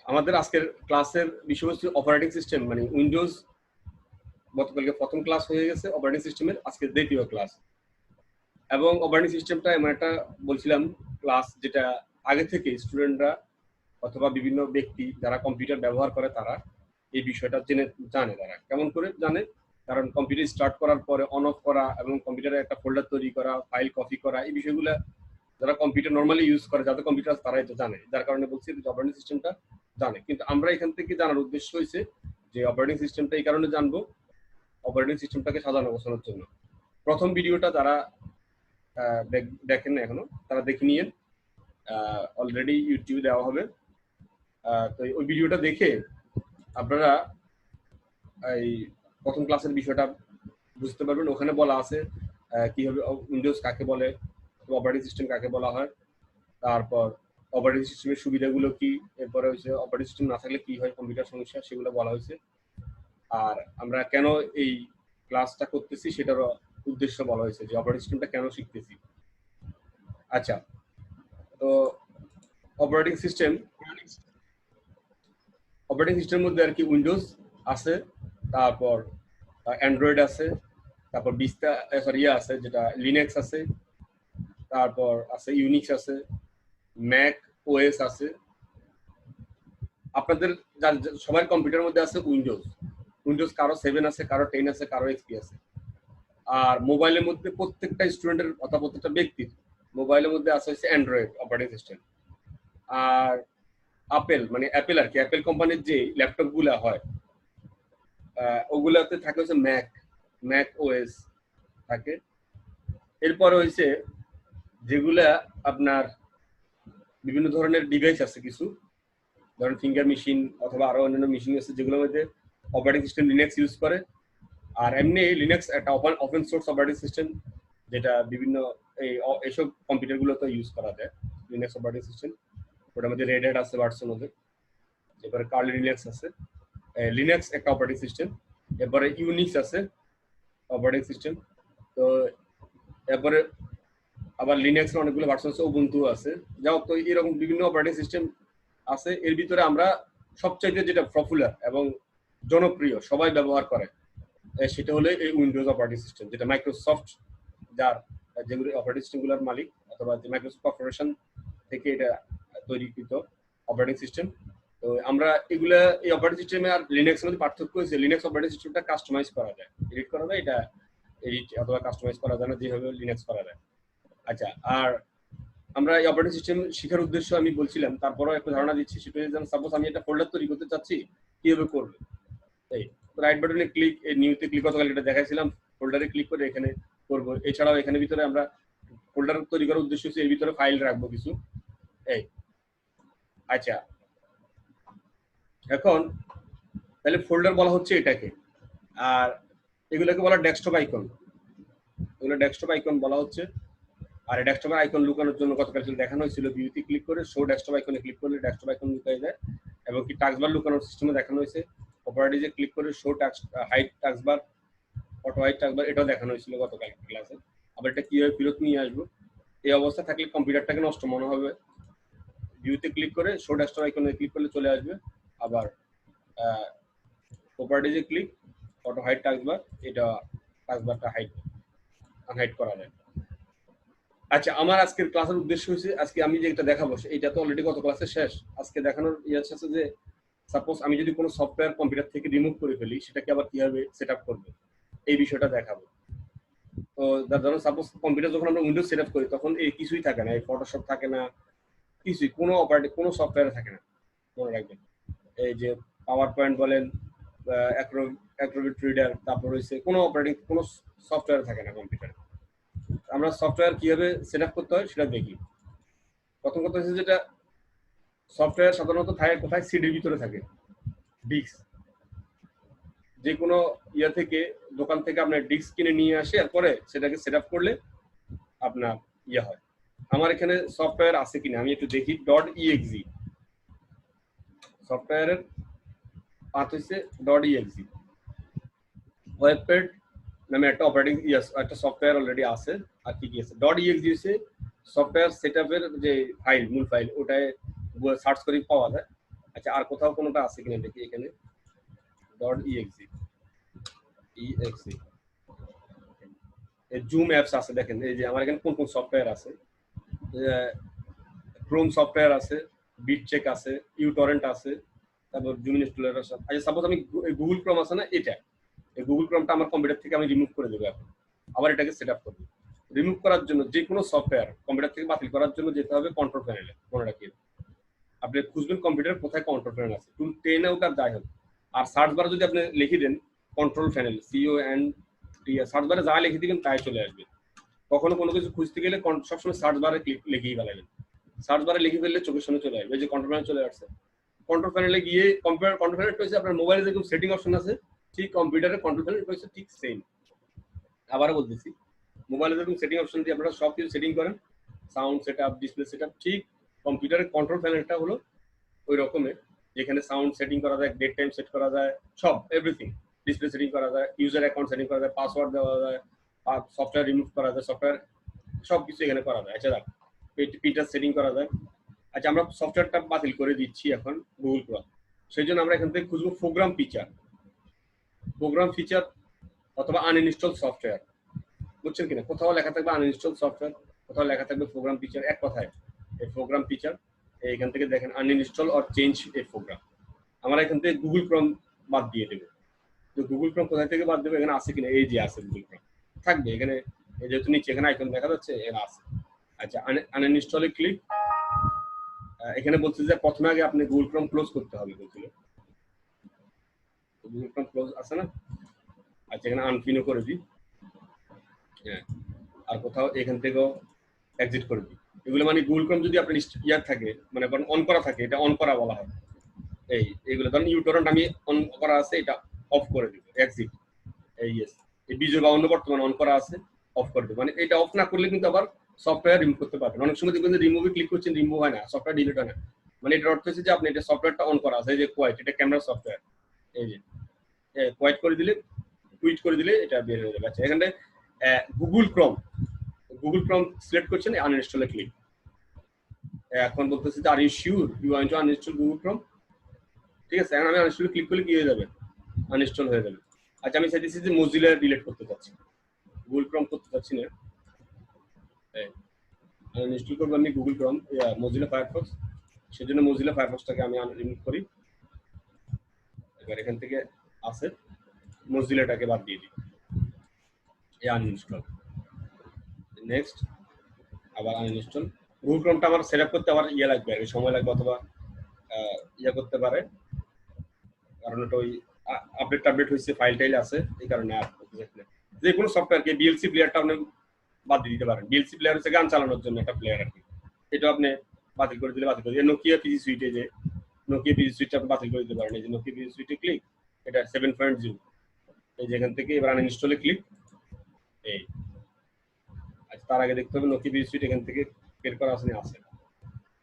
আমাদের আজকের ক্লাসের বিষয়বস্তু অপারেটিং সিস্টেম, মানে উইন্ডোজ গতকালকে প্রথম ক্লাস হয়ে গেছে অপারেটিং সিস্টেমের, আজকে দ্বিতীয় ক্লাস। এবং অপারেটিং সিস্টেমটা এমন একটা বলছিলাম ক্লাস যেটা আগে থেকে স্টুডেন্টরা অথবা বিভিন্ন ব্যক্তি যারা কম্পিউটার ব্যবহার করে তারা এই বিষয়টা জানে। তারা কেমন করে জানে? কারণ কম্পিউটার স্টার্ট করার পরে অন অফ করা এবং কম্পিউটারে একটা ফোল্ডার তৈরি করা, ফাইল কপি করা, এই বিষয়গুলো যারা কম্পিউটার নর্মালি ইউজ করে, যাদের কম্পিউটার তারা এটা জানে, যার কারণে বলছি যে অপারেটিং সিস্টেমটা জানে। কিন্তু আমরা এখান থেকে জানার উদ্দেশ্য হয়েছে যে অপারেটিং সিস্টেমটা এই কারণে জানবো, অপারেটিং সিস্টেমটাকে সাজানো গোছানোর জন্য। প্রথম ভিডিওটা যারা দেখেন না এখনো, তারা দেখে নিয়ে অলরেডি ইউটিউবে দেওয়া হবে। তো ওই ভিডিওটা দেখে আপনারা এই প্রথম ক্লাসের বিষয়টা বুঝতে পারবেন। ওখানে বলা আছে কিভাবে উইন্ডোজ কাকে বলে, অপারেটিং সিস্টেম কাকে বলা হয়, তারপর অপারেটিং সিস্টেমের সুবিধাগুলো কি, এরপরে হচ্ছে অপারেটিং সিস্টেম না থাকলে কি হয় কম্পিউটার সমস্যা, সেগুলো বলা হয়েছে। আর আমরা কেন এই ক্লাসটা করতেছি সেটারও উদ্দেশ্য বলা হয়েছে, যে অপারেটিং সিস্টেমটা কেন শিখতেছি। আচ্ছা, তো অপারেটিং সিস্টেমের মধ্যে আর কি উইন্ডোজ আছে, তারপর অ্যান্ড্রয়েড আছে, তারপর বিস্তা আছে যেটা লিনাক্স আছে, তারপর আছে ইউনিক্স আছে, ম্যাক ওএস আছে। আপনাদের সবার কম্পিউটারের মধ্যে আছে উইন্ডোজ কারো 7 আছে, কারো 10 আছে, কারো এক্সপি আছে। আর মোবাইলের মধ্যে প্রত্যেকটা স্টুডেন্টের অথবা প্রত্যেকটা ব্যক্তির মোবাইলের মধ্যে আছে হচ্ছে অ্যান্ড্রয়েড অপারেটিং সিস্টেম। আর মানে অ্যাপেল আর কি, অ্যাপেল কোম্পানির যে ল্যাপটপ গুলা হয় ওগুলাতে থাকে হচ্ছে ম্যাক ওএস থাকে। এরপরে হয়েছে যেগুলা আপনার বিভিন্ন ধরনের ডিভাইস আছে, কিছু ধরেন ফিঙ্গার মেশিন অথবা আরো অন্যান্য মেশিন আছে যেগুলোর মধ্যে অপারেটিং সিস্টেম লিনাক্স ইউজ করে। আর এমনি লিনাক্স একটা ওপেন সোর্স অপারেটিং সিস্টেম, যেটা বিভিন্ন এইসব কম্পিউটার গুলোতে ইউজ করা যায় লিনাক্স অপারেটিং সিস্টেম। ওটার মধ্যে রেড হ্যাট আছে, ভার্সন ওদের। এরপরে কার্লি লিনাক্স আছে, লিনাক্স একটা অপারেটিং সিস্টেম। এরপরে ইউনিক্স আছে অপারেটিং সিস্টেম। তো এরপরে আবার লিনাক্সের অনেকগুলো ভার্সন আছে, উবুন্টু আছে, যাও। তো এরকম বিভিন্ন অপারেটিং সিস্টেম আছে। এর ভিতরে আমরা সবচাইতে যেটা পপুলার এবং জনপ্রিয় সবাই ব্যবহার করে সেটা হলো এই উইন্ডোজ অপারেটিং সিস্টেম, যেটা মাইক্রোসফট যার যেগুলো অপারেটিং সিস্টেমগুলোর মালিক, অথবা যে মাইক্রোসফট কর্পোরেশন থেকে এটা তৈরিকৃত অপারেটিং সিস্টেম। তো আমরা এগুলা এই অপারেটিং সিস্টেমে আর লিনাক্সের মধ্যে পার্থক্য হয়েছে, লিনাক্স অপারেটিং সিস্টেমটা কাস্টমাইজ করা যায়, এডিট করা যায়, এটা এডিট অথবা কাস্টমাইজ করা যায় না, যেভাবে লিনাক্স করা যায়। আচ্ছা, আর আমরা এই অপারেটিং সিস্টেম শেখার উদ্দেশ্য আমি বলছিলাম, তারপরেও একটা ধারণা দিচ্ছি। সেটা যেমন সাপোজ আমি একটা ফোল্ডার তৈরি করতে চাচ্ছি, কিভাবে করবে? এই রাইট বাটনে ক্লিক, নিউতে ক্লিক, গতকাল এটা দেখাইছিলাম, ফোল্ডারে ক্লিক করে এখানে করবো। এছাড়াও এখানে ভিতরে আমরা ফোল্ডার তৈরি করার উদ্দেশ্য হচ্ছে এর ভিতরে ফাইল রাখবো কিছু। এই আচ্ছা, এখন তাহলে ফোল্ডার বলা হচ্ছে এটাকে, আর এগুলোকে বলা ডেস্কটপ আইকন, এগুলো ডেস্কটপ আইকন বলা হচ্ছে। আর ডেস্কটপ আইকন লুকানোর জন্য গতকাল দেখানো হয়েছিল, ভিউতে ক্লিক করে শো ডেস্কটপ আইকনে ক্লিক করলে ডেস্কটপ আইকন লুকাই যায়। এবং কি টাস্কবার লুকানোর সিস্টেমে দেখানো হয়েছে, প্রপার্টিজে ক্লিক করে show hide taskbar, auto hide taskbar, এটাও দেখানো হয়েছিল গতকাল ক্লাসে। আবার এটা কিভাবে ফেরত নিয়ে আসবো, এই অবস্থা থাকলে কম্পিউটারটাকে নষ্ট মনে হবে। ভিউতে ক্লিক করে শো ডেস্কটপ আইকনে ক্লিক করলে চলে আসবে। আবার প্রপার্টিজে ক্লিক, অটো হাইড টাস্কবার, এটা টাস্কবারটা আনহাইড করা যায়। আচ্ছা, আমার আজকের ক্লাসের উদ্দেশ্য হচ্ছে, আজকে আমি যেটা দেখাবো এটা তো অলরেডি গত ক্লাসে শেষ। আজকে দেখানোর ইয়ে আছে যে সাপোজ আমি যদি কোনো সফটওয়্যার কম্পিউটার থেকে রিমুভ করে ফেলি, সেটাকে আবার কিভাবে সেট আপ করবো, এই বিষয়টা দেখাবো। তো ধরুন সাপোজ কম্পিউটার যখন আমরা উইন্ডোজ সেট আপ করি, তখন এই কিছুই থাকে না, এই ফটোশপ থাকে না, কিছুই, কোনো সফটওয়্যার থাকে না, মনে রাখবেন। এই যে পাওয়ার পয়েন্ট বলেন, অ্যাক্রোবিট রিডার, তারপর হচ্ছে কোনো সফটওয়্যার থাকে না কম্পিউটারে। আমরা সফটওয়্যার কিভাবে সেট আপ করতে হয় সেটা দেখি। প্রথম কথা হচ্ছে যেটা সফটওয়্যার সাধারণত থাকে কোথায়, সিডির ভিতরে থাকে, ডিস্ক। যে কোনো ইয়া থেকে, দোকান থেকে আপনার ডিস্ক কিনে নিয়ে আসে, এরপরে সেটাকে সেট আপ করলে আপনার ইয়ে হয়। আমার এখানে সফটওয়্যার আছে কিনা আমি একটু দেখি। .exe সফটওয়্যারের পাথ হচ্ছে .exe। ওয়েবপ্যাড নামে একটা অপারেটিং একটা সফটওয়্যার অলরেডি আছে। আর কি কি আছে, .exe হচ্ছে সফটওয়্যার সেট আপের যে ফাইল, মূল ফাইল, ওটায় সার্চ করে পাওয়া যায়। আচ্ছা, আর কোথাও কোনোটা আছে কিনা দেখি এখানে। .exe জুম অ্যাপস আছে, দেখেন এই যে আমার এখানে কোন কোন সফটওয়্যার আছে। ক্রোম সফটওয়্যার আছে, বিটচেক আছে, ইউটরেন্ট আছে, তারপর জুম ইনস্টলার আছে। আচ্ছা, সাপোজ আমি গুগল ক্রোম আছে না, এটা এই গুগল ক্রোমটা আমার কম্পিউটার থেকে আমি রিমুভ করে দেবো এখন, আবার এটাকে সেট আপ করবো। রিমুভ করার জন্য যে কোনো সফটওয়্যার কম্পিউটার থেকে বাতিল করার জন্য যেতে হবে কন্ট্রোল প্যানেলে, মনে রাখিয়ে। আপনি খুঁজবেন কম্পিউটার কোথায় কন্ট্রোল প্যানেল আছে, টুল টেনে হোক আর যাই হোক। আর সার্চ বারে যদি আপনি লিখে দেন কন্ট্রোল প্যানেল, CONT, সার্চ বারে যা লিখে দিবেন তাই চলে আসবে। কখনো কোনো কিছু খুঁজতে গেলে সবসময় সার্চ বারে লিখেই ফেলাবেন। সার্চ বারে লিখে ফেললে চোখের সামনে চলে আসবে, এই যে কন্ট্রোল প্যানেল চলে আসছে। কন্ট্রোল প্যানেলে গিয়ে কন্ট্রোল প্যানেল হচ্ছে আপনার মোবাইলে যেরকম সেটিং অপশন আছে, ঠিক কম্পিউটারে কন্ট্রোল প্যানেল হচ্ছে ঠিক সেম। আবারও বলতেছি, মোবাইলে যেরকম সেটিং অপশন দিয়ে আপনারা সব কিছু সেটিং করেন, সাউন্ড সেটআপ, ডিসপ্লে সেটআপ, ঠিক কম্পিউটারের কন্ট্রোল প্যানেলটা হলো ওই রকমের, যেখানে সাউন্ড সেটিং করা যায়, ডেট টাইম সেট করা যায়, সব এভরিথিং, ডিসপ্লে সেটিং করা যায়, ইউজার অ্যাকাউন্ট সেটিং করা যায়, পাসওয়ার্ড দেওয়া যায়, আর সফটওয়্যার রিমুভ করা যায়, সফটওয়্যার সবকিছু এখানে করা যায়। আচ্ছা, পিটার সেটিং করা যায়। আচ্ছা, আমরা সফটওয়্যারটা বাতিল করে দিচ্ছি এখন গুগল ক্রোম। সেই জন্য আমরা এখান থেকে খুঁজবো প্রোগ্রাম ফিচার অথবা আনইনস্টল সফটওয়্যার, বুঝছেন কিনা? কোথাও লেখা থাকবে আনইনস্টল সফটওয়্যার, কোথাও লেখা থাকবে প্রোগ্রাম ফিচার। এক কথায় এই প্রোগ্রাম ফিচার, এখান থেকে দেখেন uninstall or change a program. আমরা এখান থেকে গুগল ক্রোম বাদ দিয়ে দেবো। তো গুগল ক্রোম কোথায় থেকে বাদ দেবো, এখানে আছে কিনা, এই যে আছে গুগল ক্রোম থাকবে এখানে, যেহেতু নিচে এখানে আইকন দেখা যাচ্ছে এখানে আছে। আচ্ছা, আনইনস্টলে ক্লিক। এখানে বলছে যে প্রথমে আগে আপনি গুগল ক্রোম ক্লোজ করতে হবে, বলছিল গুগল ক্রোম ক্লোজ আছে না। আচ্ছা, এখানে আনপিনও করে দিই, হ্যাঁ, আর কোথাও এখান থেকেও এক্সিট করে দিই। এগুলো মানে গুগল ক্রোম যদি আপনার ইয়ার থাকে, মানে অন করা থাকে, এটা অন করা বলা হয়। এইগুলো ধরেন ইউটরেন্ট আমি অন করা আছে, এটা অফ করে দিব, এক্সিট। এই বিজয় বা অন্য বর্তমানে অন করা আছে, অফ করে দেবো। মানে এটা অফ না করলে কিন্তু আবার সফটওয়্যার রিমুভ করতে পারবেন। অনেক সময় দেখবেন যে রিমুভে ক্লিক করছেন, রিমুভ হয় না, সফটওয়্যার ডিলিট হয় না। মানে এটার অর্থ হচ্ছে যে আপনি এটা সফটওয়্যারটা অন করা আছে, এই যে কোয়াইট, এটা ক্যামেরা সফটওয়্যার, এই যে কোয়াইট করে দিলে, টুইট করে দিলে এটা বের হয়ে যাবে। আচ্ছা, এখানে গুগল ক্রোম সিলেক্ট করছেন, আনইনস্টলে ক্লিক। এখন বলতেছি যে are you sure you want to uninstall Google Chrome, ঠিক আছে। এখন আমি আনইনস্টলে ক্লিক করলে কি হয়ে যাবে, আনইনস্টল হয়ে যাবে। আচ্ছা, আমি চাইতেছি যে মজিলা ডিলিট করতে চাচ্ছি, গুগল ক্রোম করতে চাচ্ছি না, ইনস্টল করবো আমি গুগল ক্রোম, মজিলা ফায়ারফক্স। সেজন্য মজিলা ফায়ারফক্সটাকে আমি রিমুভ করি। এবার এখান থেকে আছে মজিলাটাকে বাদ দিয়ে দিই, আনইনস্টল, নেক্সট, আবার আনইনস্টল। গুগল ক্রোমটা আমার সেট আপ করতে আবার লাগবে, সময় লাগবে, অথবা করতে পারে, কারণ এটা ওই আপডেট হয়েছে, ফাইল টাইল আছে, এই কারণে আর যে কোনো সফটওয়্যারকে বিএলসি প্লেয়ারটা আপনি বাদ দিয়ে দিতে পারেন। বিএলসি প্লেয়ার হচ্ছে গান চালানোর জন্য একটা প্লেয়ার আর কি, এটা আপনি বাতিল করে দিলে বাতিল করে দিলে। নোকিয়া পিজি সুইটে, যে নোকিয়া পিজি সুইটটা আপনি বাতিল করে দিতে পারেন। এই যে নোকিয়া পিজি সুইটে ক্লিক, এটা 7.0, এই যেখান থেকে এবার আনইনস্টলে ক্লিক। এই আচ্ছা, তার আগে দেখতে হবে নোকিয়া পিজি সুইট এখান থেকে বের করা আছে।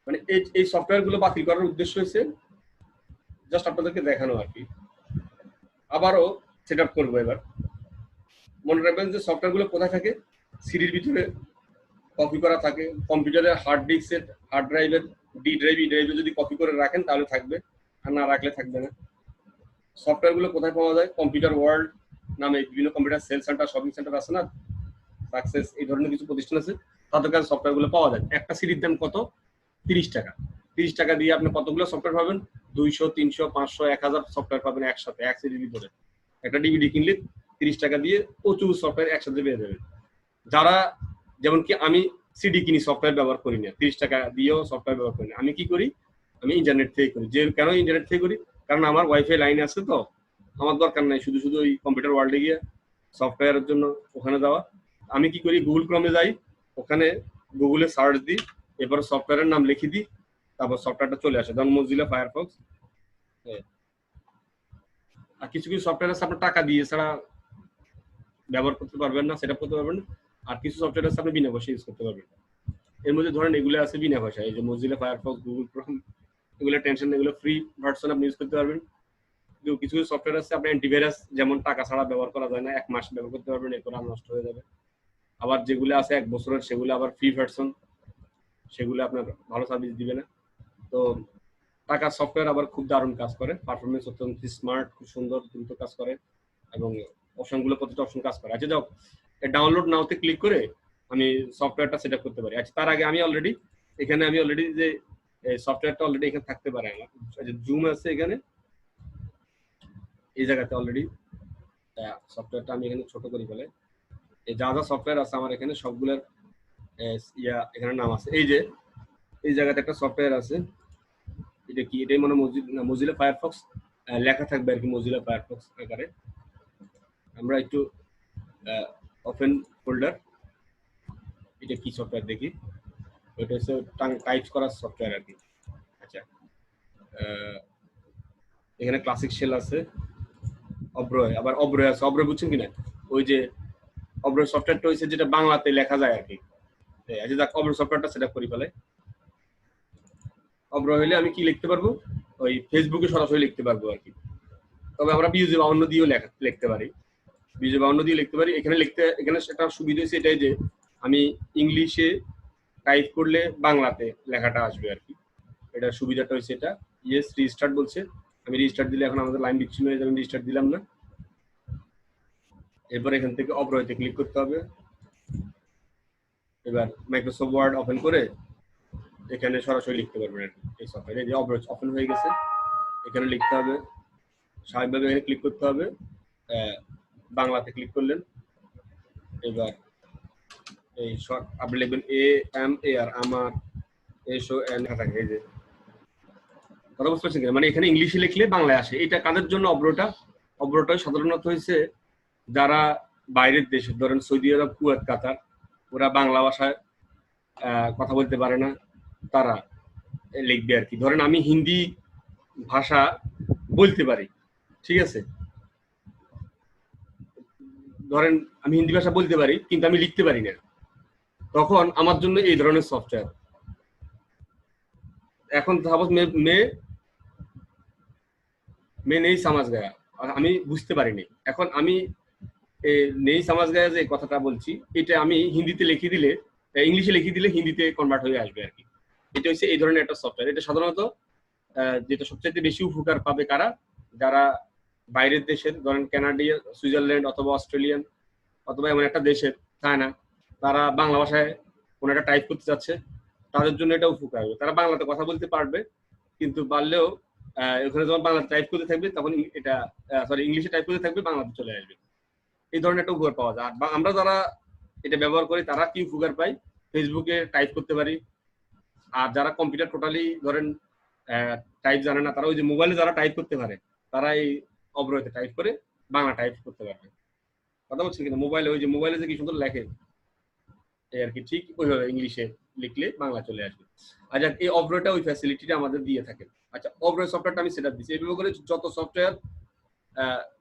মানে এই সফটওয়্যার গুলো বাতিল করার উদ্দেশ্য হচ্ছে জাস্ট আপনাদেরকে দেখানো আর কি। আবারও সেট আপ করবো। এবার মনে রাখবেন যে সফটওয়্যার গুলো কোথায় থাকে, সিডির ভিতরে কপি করা থাকে, কম্পিউটারের হার্ড ডিস্কের, হার্ড ড্রাইভের ডি ড্রাইভ, ই ড্রাইভে যদি কপি করে রাখেন তাহলে থাকবে, আর না রাখলে থাকবে না। সফটওয়্যার গুলো কোথায় পাওয়া যায়, কম্পিউটার ওয়ার্ল্ড নামে বিভিন্ন computer sell center, shopping center আছে না, সাকসেস, এই ধরনের কিছু প্রতিষ্ঠান আছে, তাদের কাছে সফটওয়্যার গুলো পাওয়া যায়। একটা সিডির দাম কত, 30 টাকা। 30 টাকা দিয়ে আপনি কতগুলো সফটওয়্যার পাবেন, 200, 300, 500, 1000 সফটওয়্যার পাবেন একসাথে, এক সিডির ভিতরে। একটা ডিভিডি কিনলে 30 টাকা দিয়ে প্রচুর সফটওয়্যার একসাথে পেয়ে যাবেন। যারা, যেমন কি আমি সিডি কিনি, সফটওয়্যার ব্যবহার করি না, 30 টাকা দিয়েও সফটওয়্যার ব্যবহার করি না। আমি কি করি, আমি ইন্টারনেট থেকে করি। যে কেন ইন্টারনেট থেকে করি, কারণ আমার ওয়াইফাই লাইন আছে, তো আমার দরকার নাই শুধু শুধু ওই কম্পিউটার ওয়ার্ল্ডে গিয়ে সফটওয়্যারের জন্য ওখানে যাওয়া। আমি কি করি, গুগল ক্রমে যাই, ওখানে গুগলে সার্চ দিই, এরপর সফটওয়্যারের নাম লিখে দিই, তারপর সফটওয়্যারটা চলে আসে, যেমন মজিলা ফায়ারফক্স। আর কিছু কিছু সফটওয়্যার আছে আপনার টাকা দিয়ে ছাড়া ব্যবহার করতে পারবেন না, সেট আপ করতে পারবেন না। আর কিছু সফটওয়্যার আছে আপনি বিনা পয়সা ইউজ করতে পারবেন। এর মধ্যে ধরেন এগুলো আছে বিনা পয়সা, এই যে মজিলা ফায়ারফক্স, গুগল ক্রোম, এগুলো টেনশন, এগুলো ফ্রি ভার্সন আপনি ইউজ করতে পারবেন। কিন্তু কিছু কিছু সফটওয়্যার আছে আপনার অ্যান্টিভাইরাস, যেমন টাকা ছাড়া ব্যবহার করা যায় না, 1 মাস ব্যবহার করতে পারবেন, এরপর আর নষ্ট হয়ে যাবে। আবার যেগুলো আছে 1 বছরের, সেগুলো আবার ফ্রি ভার্সন, সেগুলো আপনার ভালো সার্ভিস দিবে না। তো টাকা সফটওয়্যার আবার খুব দারুণ কাজ করে, পারফরমেন্স অত্যন্ত স্মার্ট, খুব সুন্দর দ্রুত কাজ করে এবং অপশনগুলো প্রতিটা অপশন কাজ করে। আচ্ছা যাও, ডাউনলোড নাওতে ক্লিক করে আমি সফটওয়্যারটা সেট আপ করতে পারি। আচ্ছা তার আগে আমি অলরেডি যে সফটওয়্যারটা অলরেডি এখানে থাকতে পারে আমার, জুম আছে এখানে এই জায়গাতে অলরেডি সফটওয়্যারটা আমি এখানে ছোট করে ফেলে। এই যা যা সফটওয়্যার আছে আমার এখানে সবগুলোর এখানে নাম আছে। এই জায়গাতে একটা সফটওয়্যার আছে, এটা কি, এটাই মনে মজিলা ফায়ারফক্স লেখা থাকবে আর কি, মজিলা ফায়ারফক্স আকারে। আমরা একটু ওপেন ফোল্ডার, এটা কি সফটওয়্যার দেখি, ওইটা হচ্ছে টাইপ করার সফটওয়্যার আর কি। আচ্ছা এখানে ক্লাসিক শেল আছে, অব্রয়, আবার অব্রয় আছে। অব্রয় বুঝছেন কিনা, ওই যে অব্রয় সফটওয়্যারটা হচ্ছে যেটা বাংলাতে লেখা যায় আর কি। আচ্ছা যাক, অব্রয় সফটওয়্যারটা সেট আপ করি ফেলে। অব্রয় হলে আমি কি লিখতে পারবো, ওই ফেসবুকে সরাসরি লিখতে পারবো আর কি। তবে আমরা বিউজে বা অন্য দিয়েও লিখতে পারি, বিউজে বা অন্য দিয়ে লিখতে পারি। এখানে সেটা সুবিধা হচ্ছে এটাই যে আমি ইংলিশে টাইপ করলে বাংলাতে লেখাটা আসবে আর কি। এটার সুবিধাটা হচ্ছে এটা। ইয়েস রিস্টার্ট বলছে, আমি রিস্টার্ট দিলে এখন আমাদের লাইন বিচ্ছিন্ন হয়ে যাবে, রিস্টার্ট দিলাম না। এরপর এখান থেকে অব্রয়তে ক্লিক করতে হবে। এবার মাইক্রোসফট ওয়ার্ড ওপেন করে এখানে সরাসরি লিখতে পারবেন আর কি। এই সফটওয়্যারে যে অব্রয় ওপেন হয়ে গেছে, এখানে লিখতে হবে স্বাভাবিকভাবে, এখানে ক্লিক করতে হবে, বাংলাতে ক্লিক করলেন। এবার এই শর্ট আপনি লিখবেন AMAR, আমার এসো এন থাকে, এই যে কথা বুঝতে পারছেন কিনা, মানে এখানে ইংলিশে লিখলে বাংলায় আসে। এটা কাদের জন্য অব্রটা সাধারণত হয়েছে যারা বাইরের দেশে, ধরেন সৌদি আরব, কুয়েত, কাতার, ওরা বাংলা ভাষায় কথা বলতে পারে না, তারা লিখবে আর কি। ধরেন আমি হিন্দি ভাষা বলতে পারি, ঠিক আছে, ধরেন আমি হিন্দি ভাষা বলতে পারি কিন্তু আমি লিখতে পারি না, তখন আমার জন্য এই ধরনের সফটওয়্যার। এখন সাপোজ মে নেই সমাজ গায়া, আমি বুঝতে পারিনি, এখন আমি নেই সমাজ গায়া যে কথাটা বলছি, এটা আমি হিন্দিতে লিখে দিলে, ইংলিশে লিখে দিলে হিন্দিতে কনভার্ট হয়ে আসবে আর কি। এটা হচ্ছে এই ধরনের একটা সফটওয়্যার। এটা সাধারণত যেটা সবচেয়ে বেশি উপকার পাবে কারা, যারা বাইরের দেশের, ধরেন কানাডিয়ান, সুইজারল্যান্ড অথবা অস্ট্রেলিয়ান অথবা এমন একটা দেশের, চায়না, তারা বাংলা ভাষায় কোনো একটা টাইপ করতে চাচ্ছে, তাদের জন্য এটা উপকার হবে। তারা বাংলাতে কথা বলতে পারবে, কিন্তু পারলেও ওখানে যখন বাংলা টাইপ করতে থাকবে তখন এটা ইংলিশে টাইপ করতে থাকবে, বাংলাতে চলে আসবে। এই ধরনের একটা উপকার পাওয়া যায়। আর আমরা যারা এটা ব্যবহার করি তারা কি উপকার পাই, ফেসবুকে টাইপ করতে পারি। আর যারা কম্পিউটার টোটালি ধরেন টাইপ জানে না, তারা ওই যে মোবাইলে যারা টাইপ করতে পারে, তারা এই অব্রয়তে টাইপ করে বাংলা টাইপ করতে পারবে। কথা বলছেন কিনা, মোবাইলে যে কি সুন্দর লেখে এই আর কি, ঠিক ওইভাবে ইংলিশে লিখলে বাংলা চলে আসবে। আচ্ছা এই অব্রয়টা ওই ফ্যাসিলিটিটা আমাদের দিয়ে থাকে। আচ্ছা অব্রয় সফটওয়্যারটা আমি সেটআপ দিচ্ছি, এইভাবে করে যত সফটওয়্যার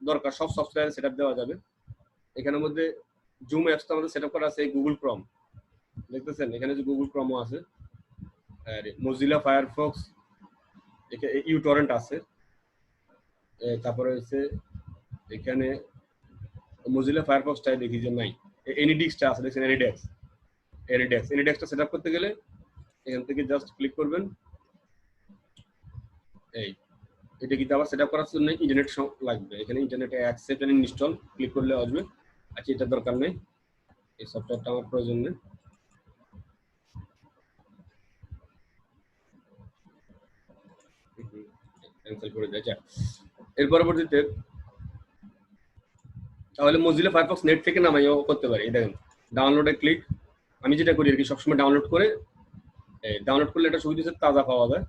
দরকার সব সফটওয়্যার সেটআপ দেওয়া যাবে। এখানের মধ্যে জুম অ্যাপসটা আমাদের সেটআপ করা আছে গুগল ক্রোম, দেখতেছেন এখানে যে গুগল ক্রোমও আছে, আর মজিলা ফায়ারফক্স, ইউটরেন্ট আছে, তারপরে হচ্ছে এখানে মজিলা ফায়ারফক্সটাই দেখি যে নাই, এনিডিক্সটা আছে, দেখছেন এনিডেক্সটা সেটআপ করতে গেলে এখান থেকে জাস্ট ক্লিক করবেন। এই এটা কিন্তু আবার সেটআপ করার জন্য ইন্টারনেট লাগবে, এখানে ইন্টারনেটে অ্যাকসেপ্ট এন্ড ইনস্টল ক্লিক করলে আসবে। আচ্ছা এটা দরকার নেই, এই সফটওয়্যারটা আমার প্রয়োজন নেই। ক্যান্সেল করে দেয়। এর পরবর্তীতে তাহলে মজিলা ফায়ারফক্স নেট থেকে নামাইও করতে পারি। দেখেন ডাউনলোডে ক্লিক, আমি যেটা করি আর কি, সবসময় ডাউনলোড করলে এটা সুবিধা হচ্ছে তাজা পাওয়া যায়।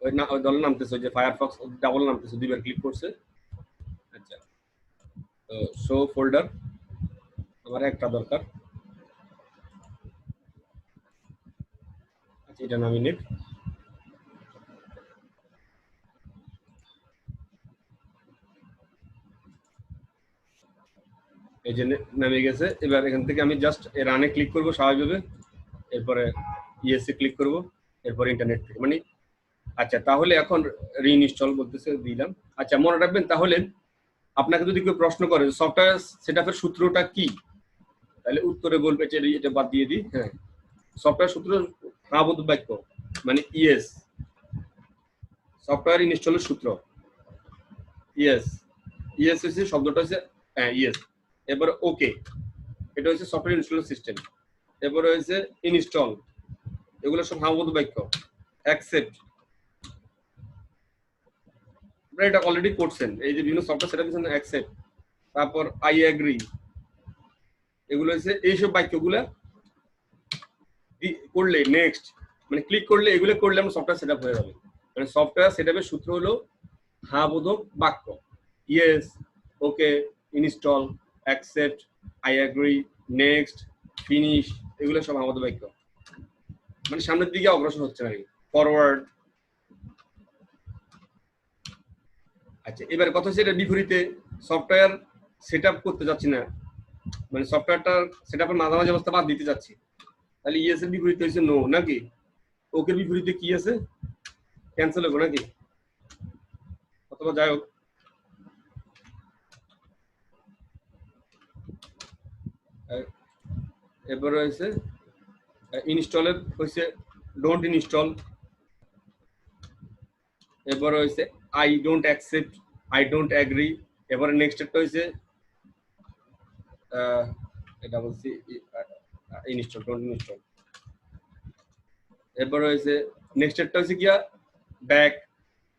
ওই দল নামতেছে, যে ফায়ারফক্স ডাবল নামতেছে, দুইবার ক্লিক করছে। আচ্ছা তো শো ফোল্ডার আমার একটা দরকার, আচ্ছা এটা নামি নেট। এই যে নামে গেছে। এবার এখান থেকে আমি জাস্ট রানে ক্লিক করবো স্বাভাবিকভাবে, এরপরে ইএসসি ক্লিক করব, এরপর ইন্টারনেট থেকে মানে। আচ্ছা তাহলে এখন রিইনস্টল বলতেছে, দিলাম। আচ্ছা মনে রাখবেন, তাহলে আপনাকে যদি কেউ প্রশ্ন করে সফটওয়্যার সেটআপের সূত্রটা কি, তাহলে উত্তরে বলবে যে এটা বাদ দিয়ে দিই। হ্যাঁ, সফটওয়্যার সূত্র প্রাবদ্ধ বাক্য মানে ইএস, সফটওয়্যার ইনস্টলের সূত্র ইয়েস ইয়েস হচ্ছে শব্দটা হচ্ছে হ্যাঁ ইয়েস। এবার ওকে, এটা হচ্ছে সফটওয়্যার ইনস্টলের সিস্টেম। এরপরে হচ্ছে ইনস্টল, এগুলো সব হামবোধ বাক্য। অ্যাকসেপ্ট, আপনারা এটা অলরেডি করছেন, এই যে বিভিন্ন সফটওয়্যার সেটা দিচ্ছেন অ্যাকসেপ্ট। তারপর আই এগ্রি, এগুলো হচ্ছে এইসব বাক্যগুলো করলে নেক্সট মানে ক্লিক করলে এগুলো করলে আমার সফটওয়্যার সেটআপ হয়ে যাবে। মানে সফটওয়্যার সেটআপের সূত্র হলো হ্যাঁ বোধক বাক্য, yes, okay, install, accept, I agree, next, finish, এগুলো সব আমাদের বাক্য। মানে সামনের দিকে অগ্রসর হচ্ছে না, ফরওয়ার্ড। আচ্ছা, এবার কথা হচ্ছে এটা বিপরীতে সফটওয়্যার সেটআপ করতে যাচ্ছি না, মানে সফটওয়্যারটার সেটআপের মাঝামাঝি অবস্থা বাদ দিতে যাচ্ছি, তাহলে ইয়েস এর বিপরীতে হচ্ছে নো নাকি? ওকে বিপরীতে কি আছে? ক্যান্সেল হবে নাকি? অথবা যাই হোক, এবার হয়েছে ইনস্টলের হয়েছে ডোন্ট ইনস্টল। এবার হয়েছে I don't accept, I don't agri. এবারে নেক্সট একটা হয়েছে এটা বলছি ইনস্টল, ডোন্ট ইনস্টল। এরপর হয়েছে নেক্সট একটা হয়েছে গিয়া ব্যাক,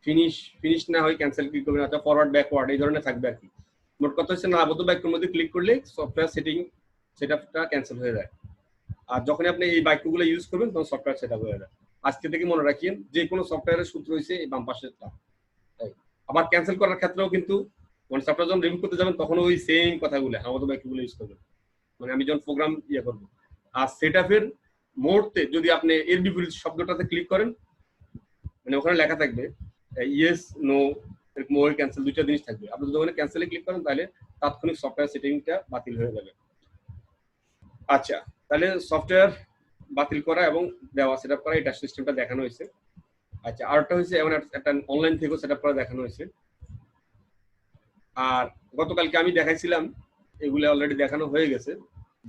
ফিনিশ, ফিনিশ না হয় ক্যান্সেল ক্লিক করবেন, অথবা ফরওয়ার্ড ব্যাকওয়ার্ড এই ধরনের থাকবে আর কি। মোট কথা হচ্ছে না আবদ্ধ বাক্যের মধ্যে ক্লিক করলে সফটওয়্যার সেটিং সেটআপটা ক্যান্সেল হয়ে যায়। আর যখন আপনি এই বাক্যগুলো ইউজ করবেন তখন সফটওয়্যার সেটআপ হয়ে যায়। আজকে থেকে মনে রাখিয়েন যে কোনো সফটওয়্যারের সূত্র হয়েছে এই বাম পাশেরটা। আবার ক্যান্সেল করার ক্ষেত্রেও কিন্তু মানে সফটওয়্যার যখন রিমুভ করতে যাবেন তখন ওই সেম কথাগুলো আবদ্ধ বাক্যগুলো ইউজ করবেন। মানে আমি যখন প্রোগ্রাম ইয়ে করবো আর সেটআপের মুহূর্তে যদি আপনি এর বিপরীত শব্দটাতে ক্লিক করেন, মানে ওখানে লেখা থাকবে ইয়েস, নো, মোর, ক্যান্সেল, দুইটা জিনিস থাকবে। আপনি যদি ওখানে ক্যান্সেলে ক্লিক করেন তাহলে তাৎক্ষণিক সফটওয়্যার সেটিংটা বাতিল হয়ে যাবে। আচ্ছা, তাহলে সফটওয়্যার বাতিল করা এবং দেওয়া সেটআপ করা এটা সিস্টেমটা দেখানো হয়েছে। আচ্ছা, আরেকটা হয়েছে এমন একটা অনলাইন থেকেও সেটআপ করা দেখানো হয়েছে। আর গতকালকে আমি দেখাইছিলাম, এগুলো অলরেডি দেখানো হয়ে গেছে,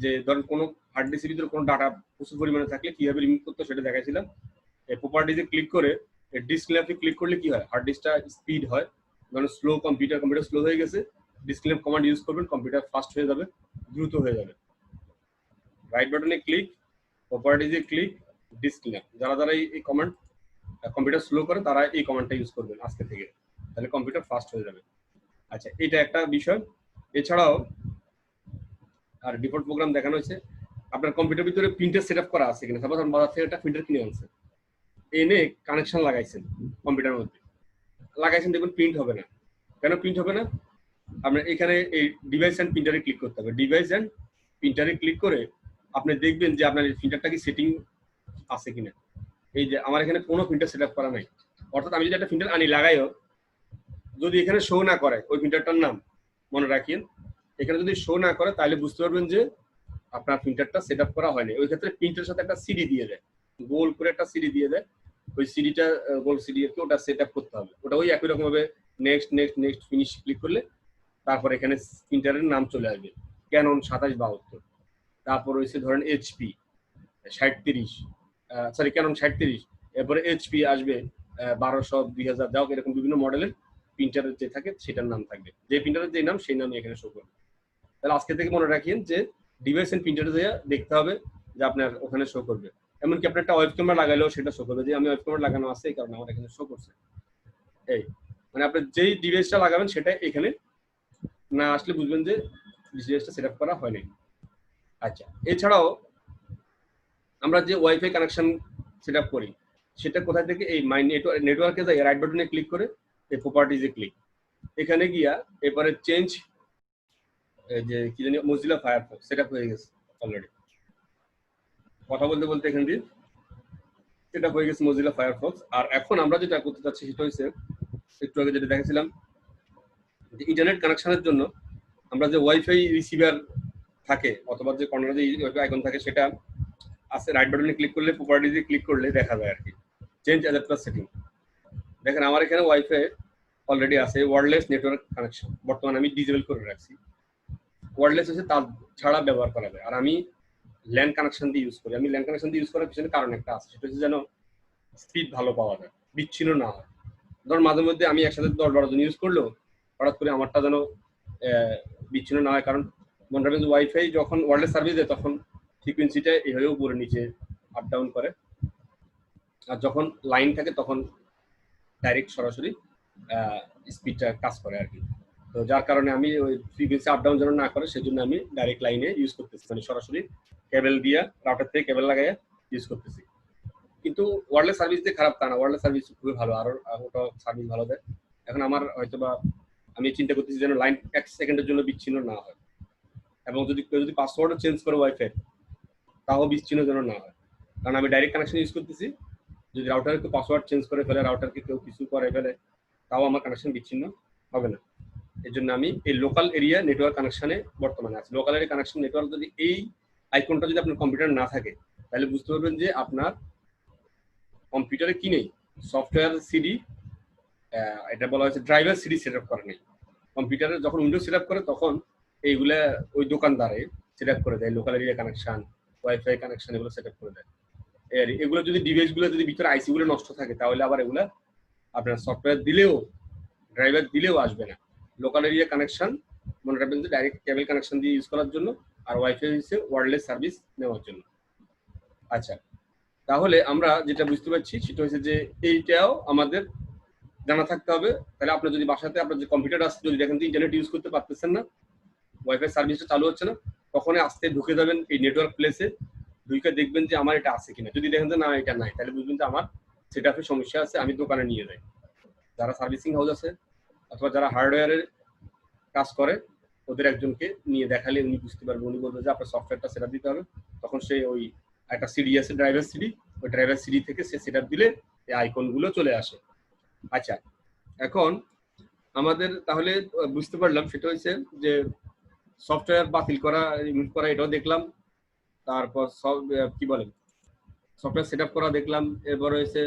যে ধরেন কোনো হার্ড ডিস্কের ভিতরে কোনো ডাটা প্রচুর পরিমাণে থাকলে কিভাবে রিমুভ করতে সেটা দেখাইছিলাম। এই প্রপার্টিজে ক্লিক করে ডিস্ক ল্যাম্পে ক্লিক করলে কি হয়, হার্ড ডিস্কটা স্পিড হয়। ধরেন স্লো কম্পিউটার স্লো হয়ে গেছে, ডিস্ক ল্যাম্প কমান্ড ইউজ করবেন, কম্পিউটার ফাস্ট হয়ে যাবে, দ্রুত হয়ে যাবে। রাইট বাটনে ক্লিক, প্রপার্টিজে ক্লিক, ডিস্ক ল্যাম্প। যারা যারা এই কমান্ড কম্পিউটার স্লো করে তারা এই কমান্ডটা ইউজ করবেন আজকে থেকে, তাহলে কম্পিউটার ফাস্ট হয়ে যাবে। আচ্ছা, এটা একটা বিষয়। এছাড়াও আর ডিফল্ট প্রোগ্রাম দেখানো হয়েছে আপনার কম্পিউটার ভিতরে প্রিন্টার সেটআপ করা আছে কিনা। সাপোজ আপনি বাজার থেকে একটা প্রিন্টার কিনে আনছেন, এনে কানেকশন লাগাইছেন কম্পিউটারের মধ্যে, লাগাইছেন, দেখবেন প্রিন্ট হবে না। কেন প্রিন্ট হবে না? আপনার এখানে এই ডিভাইস অ্যান্ড প্রিন্টারে ক্লিক করতে হবে। ডিভাইস অ্যান্ড প্রিন্টারে ক্লিক করে আপনি দেখবেন যে আপনার প্রিন্টারটা কি সেটিং আছে কিনা। এই যে আমার এখানে কোনো প্রিন্টার সেটআপ করা নাই, অর্থাৎ আমি যদি একটা প্রিন্টার আনি লাগাইও, যদি এখানে শো না করে ওই প্রিন্টারটার নাম, মনে রাখিয়েন এখানে যদি শো না করে তাহলে বুঝতে পারবেন যে আপনার প্রিন্টারটা সেটআপ করা হয়নি। ওই ক্ষেত্রে প্রিন্টারের সাথে একটা সিডি দিয়ে দেয়, গোল করে একটা সিডি দিয়ে দেয়, ওই সিডিটা গোল সিডি আর কি ওটা সেটআপ করতে হবে। ওটা ওই একই রকম ভাবে next next next finish click করলে তারপর এখানে প্রিন্টারের নাম চলে আসবে, ক্যানন 2772। তারপর হচ্ছে ধরেন এইচপি 37, সরি ক্যানন 37। এরপরে এইচপি আসবে 1200, 2000, যাও এরকম বিভিন্ন মডেলের প্রিন্টারের যে থাকে সেটার নাম থাকবে, যে প্রিন্টারের যে নাম সেই নামই এখানে শো করবে। তাহলে আজকে থেকে মনে রাখিয়েন যে ডিভাইস এন্ড প্রিন্টারে যেয়ে দেখতে হবে যে আপনার ওখানে শো করবে। এমনকি আপনি একটা ওয়েব ক্যামেরা লাগাইলেও সেটা শো করবে যে আমি ওয়েব ক্যামেরা লাগানো আছে এই কারণে আমার এখানে শো করছে। এই মানে আপনি যেই ডিভাইসটা লাগাবেন সেটা এখানে না আসলে বুঝবেন যে ডিভাইসটা সেটআপ করা হয়নি। আচ্ছা, এছাড়াও আমরা যে ওয়াইফাই কানেকশন সেটআপ করি সেটা কোথায় থেকে, এই মাই নেটওয়ার্কে যাই রাইট বাটনে ক্লিক করে এই প্রপার্টিজে ক্লিক, এখানে গিয়া এবারে চেঞ্জ যে কি জানি মজিলা ফায়ারফক্স সেটআপ হয়ে গেছে অলরেডি। কথা বলতে বলতে এখান দিয়ে এটা হয়ে গেছে মজিলা ফায়ারফক্স। আর এখন আমরা যেটা করতে চাচ্ছি সেটা হচ্ছে একটু আগে যেটা দেখেছিলাম যে ইন্টারনেট কানেকশনের জন্য আমরা যে ওয়াইফাই রিসিভার থাকে অথবা যে কর্নারে যে ওয়াইফাই আইকন থাকে সেটা আছে, রাইট বাটনে ক্লিক করলে প্রপার্টিজে ক্লিক করলে দেখা যায় আর কি চেঞ্জ অ্যাডাপ্টার সেটিং। দেখেন আমার এখানে ওয়াইফাই অলরেডি আছে ওয়্যারলেস নেটওয়ার্ক কানেকশন, বর্তমানে আমি ডিসেবল করে রাখছি। ওয়্যারলেস হচ্ছে তার ছাড়া ব্যবহার করা যায়, আর আমি ল্যান্ড কানেকশন দিয়ে ইউজ করি। আমি ল্যান্ড কানেকশন দিয়ে ইউজ করার পিছনে কারণ একটা আছে, সেটা হচ্ছে যেন স্পিড ভালো পাওয়া যায়, বিচ্ছিন্ন না হয়। ধরুন মাঝে মধ্যে আমি একসাথে 10-12 জন ইউজ করলো, হঠাৎ করে আমারটা যেন বিচ্ছিন্ন না হয়, কারণ মনে রাখবেন ওয়াইফাই যখন ওয়্যারলেস সার্ভিস দেয় তখন ফ্রিকোয়েন্সিটা এইভাবে উপরে নিচে আপ ডাউন করে, আর যখন লাইন থাকে তখন ডাইরেক্ট সরাসরি স্পিডটা কাজ করে আর কি। তো যার কারণে আমি ওই ফ্রিকোয়েন্সি আপ ডাউন যেন না করে সেজন্য আমি ডাইরেক্ট লাইনে ইউজ করতেছি, মানে সরাসরি কেবল দিয়ে রাউটার থেকে কেবল লাগাইয়া ইউজ করতেছি। কিন্তু ওয়্যারলেস সার্ভিস দিয়ে খারাপ তা না, ওয়্যারলেস সার্ভিস খুবই ভালো, আরো ওটা সার্ভিস ভালো দেয়। এখন আমার হয়তো বা আমি চিন্তা করতেছি যেন লাইন 1 সেকেন্ডের জন্য বিচ্ছিন্ন না হয়, এবং যদি কেউ যদি পাসওয়ার্ডও চেঞ্জ করে ওয়াইফাই তাও বিচ্ছিন্ন যেন না হয়, কারণ আমি ডাইরেক্ট কানেকশন ইউজ করতেছি। যদি রাউটারে কেউ পাসওয়ার্ড চেঞ্জ করে ফেলে, রাউটারকে কেউ কিছু করে ফেলে, তাও আমার কানেকশন বিচ্ছিন্ন হবে না। এর জন্য আমি এই লোকাল এরিয়া নেটওয়ার্ক কানেকশনে বর্তমানে আছি। লোকাল এরিয়া কানেকশন নেটওয়ার্ক যদি এই আইকনটা যদি আপনার কম্পিউটার না থাকে তাহলে বুঝতে পারবেন যে আপনার কম্পিউটারে কি নেই, সফটওয়্যার সিডি, এটা বলা হয়েছে ড্রাইভার সিডি সেট আপ করা নেই। কম্পিউটারে যখন উইন্ডোজ সেট আপ করে তখন এইগুলা ওই দোকানদারে সেট আপ করে দেয়, local area connection, wifi connection এগুলো সেট আপ করে দেয়। এগুলো যদি ডিভাইসগুলো যদি ভিতরে আইসি গুলো নষ্ট থাকে তাহলে আবার এগুলা আপনার সফটওয়্যার দিলেও ড্রাইভার দিলেও আসবে না। লোকাল এরিয়া কানেকশন মনে রাখবেন যে ডাইরেক্ট কেবল কানেকশন দিয়ে ইউজ করার জন্য, আর ওয়াইফাই হচ্ছে ওয়্যারলেস সার্ভিস নেওয়ার জন্য। আচ্ছা, তাহলে আমরা যেটা বুঝতে পারছি সেটা হচ্ছে যে এইটাও আমাদের জানা থাকতে হবে। তাহলে আপনার যদি বাসাতে আপনার যে কম্পিউটার আছে, যদি দেখেন যে ইন্টারনেট ইউজ করতে পারতেছেন না, ওয়াইফাই সার্ভিসটা চালু হচ্ছে না, তখনই আস্তে ঢুকে যাবেন এই নেটওয়ার্ক প্লেসে, ঢুকে দেখবেন যে আমার এটা আছে কিনা। যদি দেখেন যে না এটা নাই, তাহলে বুঝবেন যে আমার সেটআপে সমস্যা আছে, আমি দোকানে নিয়ে যাই। যারা সার্ভিসিং হাউস আছে অথবা যারা হার্ডওয়্যারের কাজ করে ওদের একজনকে নিয়ে দেখালে উনি বুঝতে পারবে, উনি বলবে যে আপনার সফটওয়্যারটা সেটআপ দিতে হবে। তখন সে ওই একটা সিডি আছে ড্রাইভার সিডি, ওই ড্রাইভার সিডি থেকে সে সেটআপ দিলে এই আইকনগুলো চলে আসে। আচ্ছা, এখন আমাদের তাহলে বুঝতে পারলাম সেটা হচ্ছে যে সফটওয়্যার বাতিল করা, রিমুভ করা, এটাও দেখলাম। তারপর সব কি বলেন সফটওয়্যার সেটআপ করা দেখলাম। এরপর হয়েছে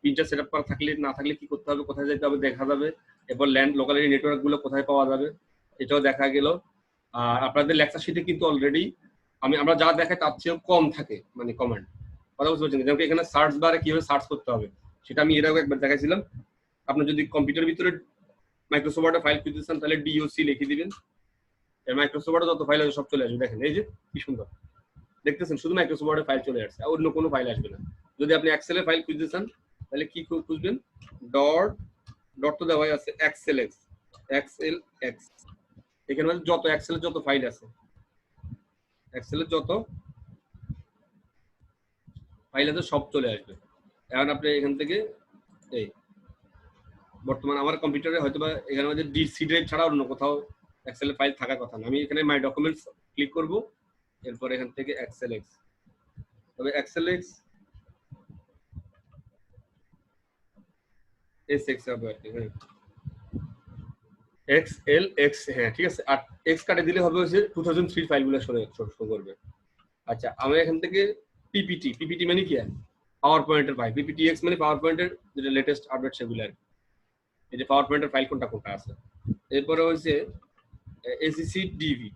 প্রিন্টার সেটআপ করা থাকলে না থাকলে কি করতে হবে, কোথায় যেতে হবে দেখা যাবে। এরপর ল্যান্ড লোকাল এরিয়া নেটওয়ার্ক গুলো কোথায় পাওয়া যাবে এটাও দেখা গেল। আর আপনাদের লেকচার শিটে কিন্তু অলরেডি আমরা যা দেখাই তার চেয়েও কম থাকে, মানে কমান্ড, কথা বুঝতে পারছেন। যেমন এখানে সার্চ বারে কিভাবে সার্চ করতে হবে সেটা আমি এর আগে একবার দেখাইছিলাম। আপনি যদি কম্পিউটার ভিতরে মাইক্রোসফট ওয়ার্ডে ফাইল খুঁজতেছেন তাহলে ডিওসি লিখে দিবেন, এর মাইক্রোসফট ওয়ার্ডে যত ফাইল আছে সব চলে আসবে। দেখেন এই যে কি সুন্দর দেখতেছেন, শুধু মাইক্রোসফট ওয়ার্ডে ফাইল চলে আসছে, অন্য কোনো ফাইল আসবে না। যদি আপনি এক্সেলের ফাইল খুঁজতেছেন তাহলে কি খুঁজবেন, ডট ডট তো দেওয়াই আছে এক্সেল এক্স, এখানে যত এক্সেলের যত ফাইল আছে, এক্সেলের যত ফাইল আছে সব চলে আসবে। এখন আপনি এখান থেকে এই বর্তমান আমার কম্পিউটারে হয়তো বা এখানে আমাদের সি ড্রাইভ ছাড়া অন্য কোথাও এক্সেলের ফাইল থাকার কথা না। আমি এখানে মাই ডকুমেন্টস ক্লিক করব, এরপর এখান থেকে এক্সেল এক্স, তবে এক্সেল এক্স এস এক্স হবে আর কি, এক্স এল এক্স, হ্যাঁ ঠিক আছে। আর এক্স কাটে দিলে হবে হচ্ছে 2003 ফাইলগুলো শো করবে। আচ্ছা, আমি এখান থেকে পিপিটি মানে কি, পাওয়ার পয়েন্টের ফাইল, পিপিটি এক্স মানে পাওয়ার পয়েন্টের যেটা লেটেস্ট আপডেট সেগুলো আর কি। এই যে পাওয়ার পয়েন্টের ফাইল কোনটা কোনটা আছে। এরপরে হচ্ছে এসিসি ডিবি,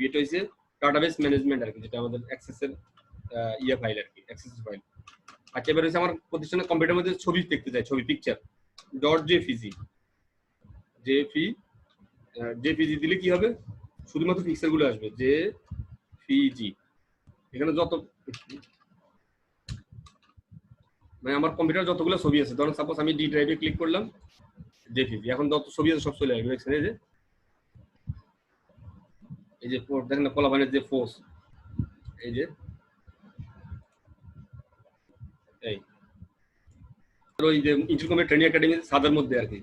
এটা হচ্ছে ডাটাবেস ম্যানেজমেন্ট আর কি, যেটা আমাদের অ্যাক্সেসের ফাইল আর কি, অ্যাক্সেস ফাইল। আচ্ছা, এবার হচ্ছে আমার প্রতিষ্ঠানের কম্পিউটারের মধ্যে ছবি দেখতে চাই, ছবি পিকচার ডট জেপিজি দিলে কি হবে, শুধুমাত্র পিক্সেল গুলো আসবে, জেপিজি। এখানে যত মানে আমার কম্পিউটার যতগুলো ছবি আছে, ধরুন সাপোজ আমি ডি ড্রাইভে ক্লিক করলাম, জেপিজি, এখন যত ছবি আছে সব চলে আসবে। দেখছেন এই যে দেখেন না কলাবানের যে ফোর্স, এই যে এই ওই যে ইন্টারকমের ট্রেনিং একাডেমি সাদার মধ্যে আর কি,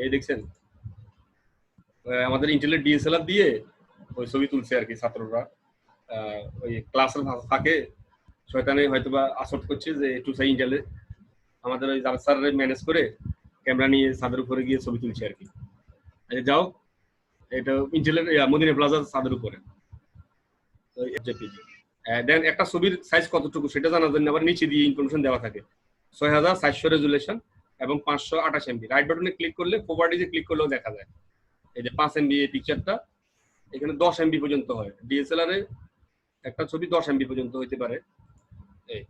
এই দেখছেন আমাদের ইন্টেলের ডিএসএলআর দিয়ে ওই ছবি তুলছে আর কি ছাত্ররা। ওই ক্লাসের ফাঁকে শয়তানে হয়তোবা আসর করছে যে একটু সাই ইন্টেলে আমাদের ওই জাভেদ স্যার ম্যানেজ করে ক্যামেরা নিয়ে ছাদের উপরে গিয়ে ছবি তুলছে আর কি। যাও, এটা ইন্টেলের মদিনা প্লাজার ছাদের উপরে। দেন একটা ছবির সাইজ কতটুকু সেটা জানার জন্য আবার নিচে দিয়ে ইনফরমেশন দেওয়া থাকে, 6400 রেজুলেশন এবং 528 এমবি। রাইট বাটনে ক্লিক করলে প্রপার্টিজে ক্লিক করলেও দেখা যায় এই যে 5 এমবি এই পিকচারটা, এখানে 10 এমবি পর্যন্ত হয়। ডিএসএলআর এ একটা ছবি 10 এমবি পর্যন্ত হইতে পারে, এই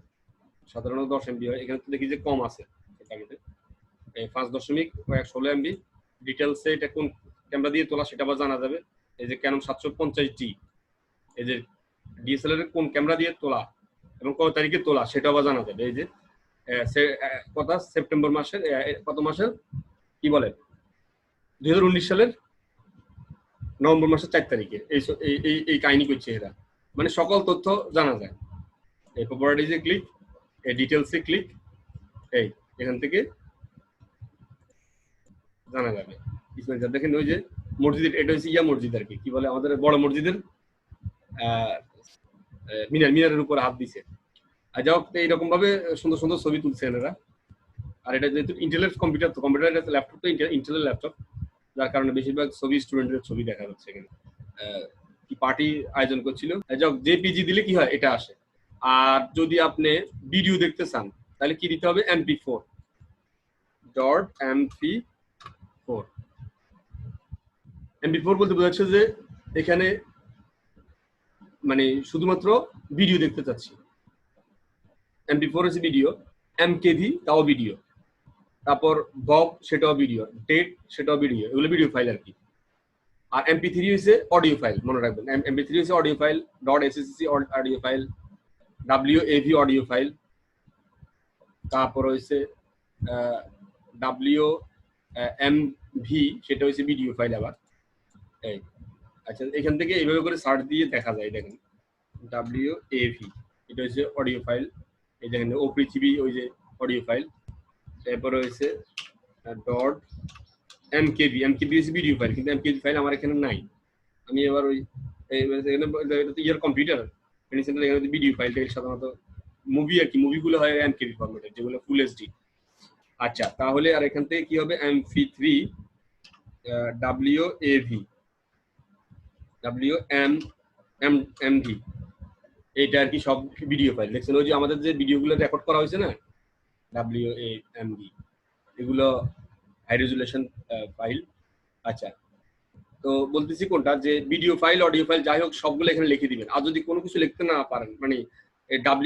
সাধারণত 10 এমবি হয়। এখানে তো দেখি যে কম আছে, তার মধ্যে 5.16 MB ডিটেলসে এটা কোন ক্যামেরা দিয়ে তোলা সেটা আবার জানা যাবে। এই যে ক্যানন 750D, এই যে ডিএসএলআর এর কোন ক্যামেরা দিয়ে তোলা এবং কত তারিখে তোলা সেটা আবার জানা যাবে। এই যে কথা সেপ্টেম্বর মাসের কত মাসের কি বলে 2019 সালের নভেম্বর মাসের 4 তারিখে এই কাহিনী করছে এরা, মানে সকল তথ্য জানা যায়। এই প্রপার্টিজে ক্লিক, এই ডিটেলসে ক্লিক, এই এখান থেকে জানা যাবে। দেখেন ওই যে মসজিদের, এটা হচ্ছে ইয়া মসজিদ আর কি বলে আমাদের বড় মসজিদের মিনারের উপর হাত দিছে। আর যাও এইরকম ভাবে সুন্দর সুন্দর ছবি তুলছে এনারা। আর এটা যেহেতু ইন্টেলের কম্পিউটার, তো কম্পিউটার ল্যাপটপ তো ইন্টেলের ল্যাপটপ, যার কারণে বেশিরভাগ ছবি স্টুডেন্টের ছবি দেখা যাচ্ছে এখানে। কি পার্টি আয়োজন করছিল। যাও জেপিজি দিলে কি হয় এটা আসে। আর যদি আপনি ভিডিও দেখতে চান তাহলে কি দিতে হবে, mp4.mp4। mp4 বলতে বোঝাচ্ছে যে এখানে মানে শুধুমাত্র ভিডিও দেখতে চাচ্ছি। mp4 হচ্ছে ভিডিও, mkv তাও ভিডিও, তারপর বব সেটাও ভিডিও, ডেট সেটাও ভিডিও, এগুলো ভিডিও ফাইল আর কি। আর mp3 হচ্ছে অডিও ফাইল, মনে রাখবেন mp3 হচ্ছে audio file, .scc audio file, wav audio file, তারপর হচ্ছে wmv সেটা হচ্ছে ভিডিও ফাইল আবার। এই আচ্ছা, এখান থেকে এইভাবে করে সার্চ দিয়ে দেখা যায়। দেখেন wav এটা হচ্ছে অডিও ফাইল, এই দেখেন ও পৃথিবী ওই যে অডিও ফাইল। তারপরে হচ্ছে .mkv হচ্ছে ভিডিও ফাইল, কিন্তু mkv ফাইল আমার এখানে নাই। আমি এবার ওই ইয়ার কম্পিউটার এখানে ভিডিও ফাইলটা সাধারণত মুভি আর কি, মুভিগুলো হয় mkv ফরম্যাটে, যেগুলো ফুল এইচডি। আচ্ছা, তাহলে আর এখান থেকে কি হবে, mp3 wmv এইটা আর কি সব ভিডিও ফাইল। দেখছেন ওই যে আমাদের যে ভিডিওগুলো রেকর্ড করা হয়েছে না, wamv, এগুলো হাই রেজুলেশন ফাইল। আচ্ছা, তো বলতেছি কোনটা, যে ভিডিও ফাইল অডিও ফাইল যাই হোক সবগুলো এখানে লিখে দিবেন। আর যদি কোনো কিছু লিখতে না পারেন, মানে wav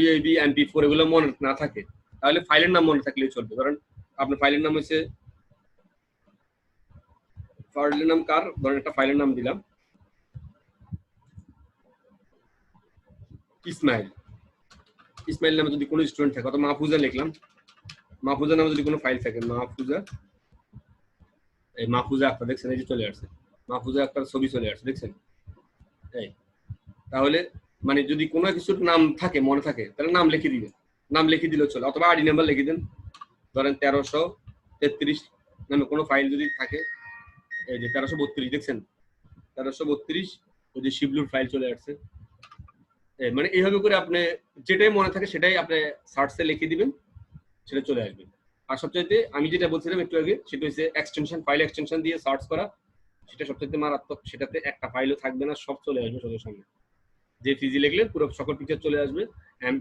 mp4 এগুলো মনে না থাকে, তাহলে ফাইলের নাম মনে থাকলেই চলবে। ধরেন আপনার ফাইলের নাম হচ্ছে, ফাইলের নাম কার, ধরেন একটা ফাইলের নাম দিলাম ইসমাইল নামে যদি কোনো স্টুডেন্ট থাকে, অথবা মাহফুজা লিখলাম, মাহফুজা নামে যদি কোনো ফাইল থাকে, মাহফুজা আক্তার, দেখছেন এই যে চলে আসছে মাহফুজা আক্তার ছবি চলে আসছে, দেখছেন। এই তাহলে মানে যদি কোনো কিছুর নাম থাকে, মনে থাকে, তাহলে নাম লিখে দিবেন, নাম লিখে দিলেও চলে, অথবা আইডি নাম্বার লিখে দেন। ধরেন 1333 নামে কোনো ফাইল যদি থাকে, এই যে 1332, দেখছেন 1332 ওই যে শিবলুর ফাইল চলে আসছে। মানে এইভাবে করে আপনি যেটাই মনে থাকে সেটাই আপনি সার্চে লিখে দিবেন, সেটা চলে আসবে। আর সবচাইতে আমি যেটা বলছিলাম একটু আগে, সেটা হচ্ছে এক্সটেনশন, ফাইল এক্সটেনশন দিয়ে সার্চ করা, সেটা সবচাইতে মারাত্মক। সেটাতে একটা ফাইলও থাকবে না, সব চলে আসবে সঙ্গে সঙ্গে। যে ফিজি লিখলে পুরো সকল পিকচার চলে আসবে,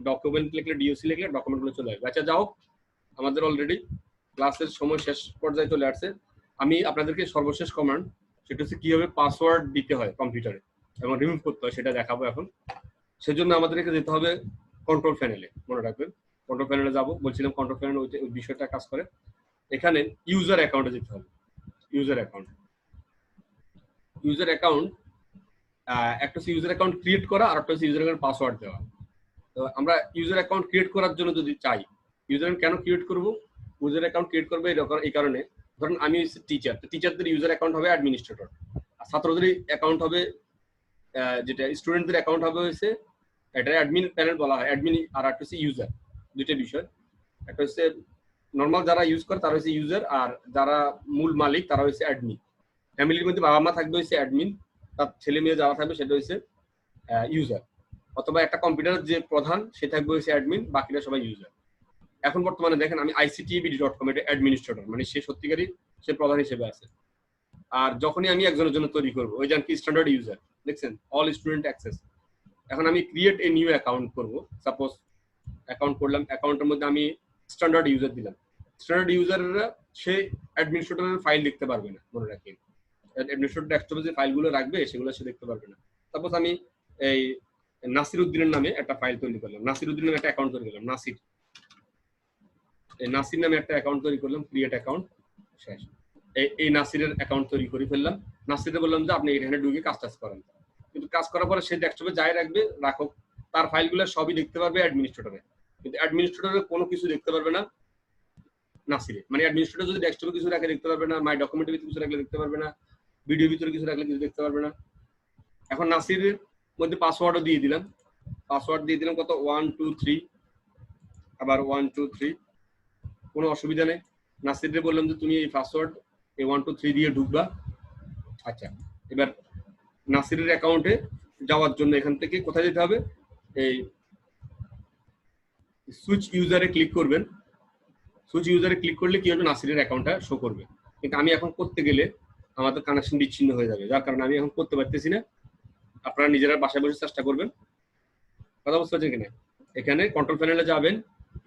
ডকুমেন্ট লিখলে ডিওসি লিখলে ডকুমেন্টগুলো চলে আসবে। আচ্ছা যাও, আমাদের অলরেডি ক্লাসের সময় শেষ পর্যায়ে চলে আসছে। আমি আপনাদেরকে সর্বশেষ কমান্ড, সেটা হচ্ছে কিভাবে পাসওয়ার্ড দিতে হয় কম্পিউটারে এবং রিমুভ করতে হয় সেটা দেখাবো এখন। সেজন্য আমাদেরকে যেতে হবে কন্ট্রোল প্যানেলে, মনে রাখবেন কন্ট্রোল প্যানেলে যাব, বলছিলাম কন্ট্রোল প্যানেল ওই বিষয়টা কাজ করে। এখানে ইউজার অ্যাকাউন্টে যেতে হবে। ইউজার অ্যাকাউন্ট একটা হচ্ছে ইউজার অ্যাকাউন্ট ক্রিয়েট করা, আর একটা হচ্ছে ইউজার অ্যাকাউন্ট পাসওয়ার্ড দেওয়া। তো আমরা ইউজার অ্যাকাউন্ট ক্রিয়েট করার জন্য যদি চাই, ইউজার কেন ক্রিয়েট করব, ইউজার অ্যাকাউন্ট ক্রিয়েট করবে এই কারণে, ধরুন আমি হচ্ছে টিচার, তো টিচারদের ইউজার অ্যাকাউন্ট হবে অ্যাডমিনিস্ট্রেটর, আর ছাত্রদের অ্যাকাউন্ট হবে, যেটা স্টুডেন্টদের অ্যাকাউন্ট হবে হচ্ছে, এটা অ্যাডমিন প্যানেল বলা হয়, অ্যাডমিন, আর একটা হচ্ছে ইউজার। দুইটা বিষয়, একটা হচ্ছে নর্মাল যারা ইউজ করে তারা হচ্ছে ইউজার, আর যারা মূল মালিক তারা হচ্ছে অ্যাডমিন। ফ্যামিলির মধ্যে বাবা মা থাকবে হচ্ছে অ্যাডমিন, তার ছেলে মেয়ে যারা থাকবে সেটা হচ্ছে ইউজার, অথবা একটা কম্পিউটারের যে প্রধান সে থাকবে হচ্ছে অ্যাডমিন, বাকিরা সবাই ইউজার। এখন বর্তমানে দেখেন আমি ictbd.com এটা অ্যাডমিনিস্ট্রেটর, মানে সে সত্যিকারই সে প্রধান হিসেবে আছে। আর যখনই আমি একজনের জন্য তৈরি করব, ওই যে কি স্ট্যান্ডার্ড ইউজার, দেখছেন অল স্টুডেন্ট অ্যাক্সেস। এখন আমি ক্রিয়েট এ নিউ অ্যাকাউন্ট করব, সাপোজ অ্যাকাউন্ট করলাম, অ্যাকাউন্টের মধ্যে আমি স্ট্যান্ডার্ড ইউজার দিলাম। স্ট্যান্ডার্ড ইউজাররা সে অ্যাডমিনিস্ট্রেটরের ফাইল দেখতে পারবে না, মনে রাখেন অ্যাডমিনিস্ট্রেটর ডেস্কটপে যে ফাইলগুলো রাখবে সেগুলো সে দেখতে পারবে না। সাপোজ আমি এই নাসির উদ্দিনের নামে একটা ফাইল তৈরি করলাম, নাসির উদ্দিনের একটা অ্যাকাউন্ট তৈরি করলাম, নাসির এই নাসির নামে একটা অ্যাকাউন্ট তৈরি করলাম, ক্রিয়েট অ্যাকাউন্ট, শেষ। এই নাসিরের অ্যাকাউন্ট তৈরি করে ফেললাম। নাসিরে বললাম যে আপনি এখানে ঢুকে কাজ টাজ করেন, কিন্তু কাজ করার পরে সে ডেস্কটপে যাই রাখবে, রাখো, তার ফাইলগুলো সবই দেখতে পারবে অ্যাডমিনিস্ট্রেটরে, কিন্তু অ্যাডমিনিস্ট্রেটরে কোনো কিছু দেখতে পারবে না নাসিরে। মানে অ্যাডমিনিস্ট্রেটর যদি ডেস্কটপে কিছু রাখে দেখতে পারবে না, মাই ডকুমেন্টের ভিতরে কিছু রাখলে দেখতে পারবে না, ভিডিও ভিতরে কিছু রাখলে কিছু দেখতে পারবে না। এখন নাসিরের মধ্যে পাসওয়ার্ডও দিয়ে দিলাম, পাসওয়ার্ড দিয়ে দিলাম কত 1 2 3, আবার 1 2 3, কোনো অসুবিধা নেই। নাসিরে বললাম যে তুমি এই পাসওয়ার্ড এই 1 2 3 দিয়ে ঢুকবা। আচ্ছা, এবার নাসিরের অ্যাকাউন্টে যাওয়ার জন্য এখান থেকে কোথায় যেতে হবে, এই সুইচ ইউজারে ক্লিক করবেন। সুইচ ইউজারে ক্লিক করলে কি হবে, নাসিরের অ্যাকাউন্টটা শো করবে, কিন্তু আমি এখন করতে গেলে আমাদের কানেকশন বিচ্ছিন্ন হয়ে যাবে, যার কারণে আমি এখন করতে পারতেছি না। আপনারা নিজেরা বাসায় বসে চেষ্টা করবেন। কথা বুঝতে পারছেন কিনা? এখানে কন্ট্রোল প্যানেলে যাবেন,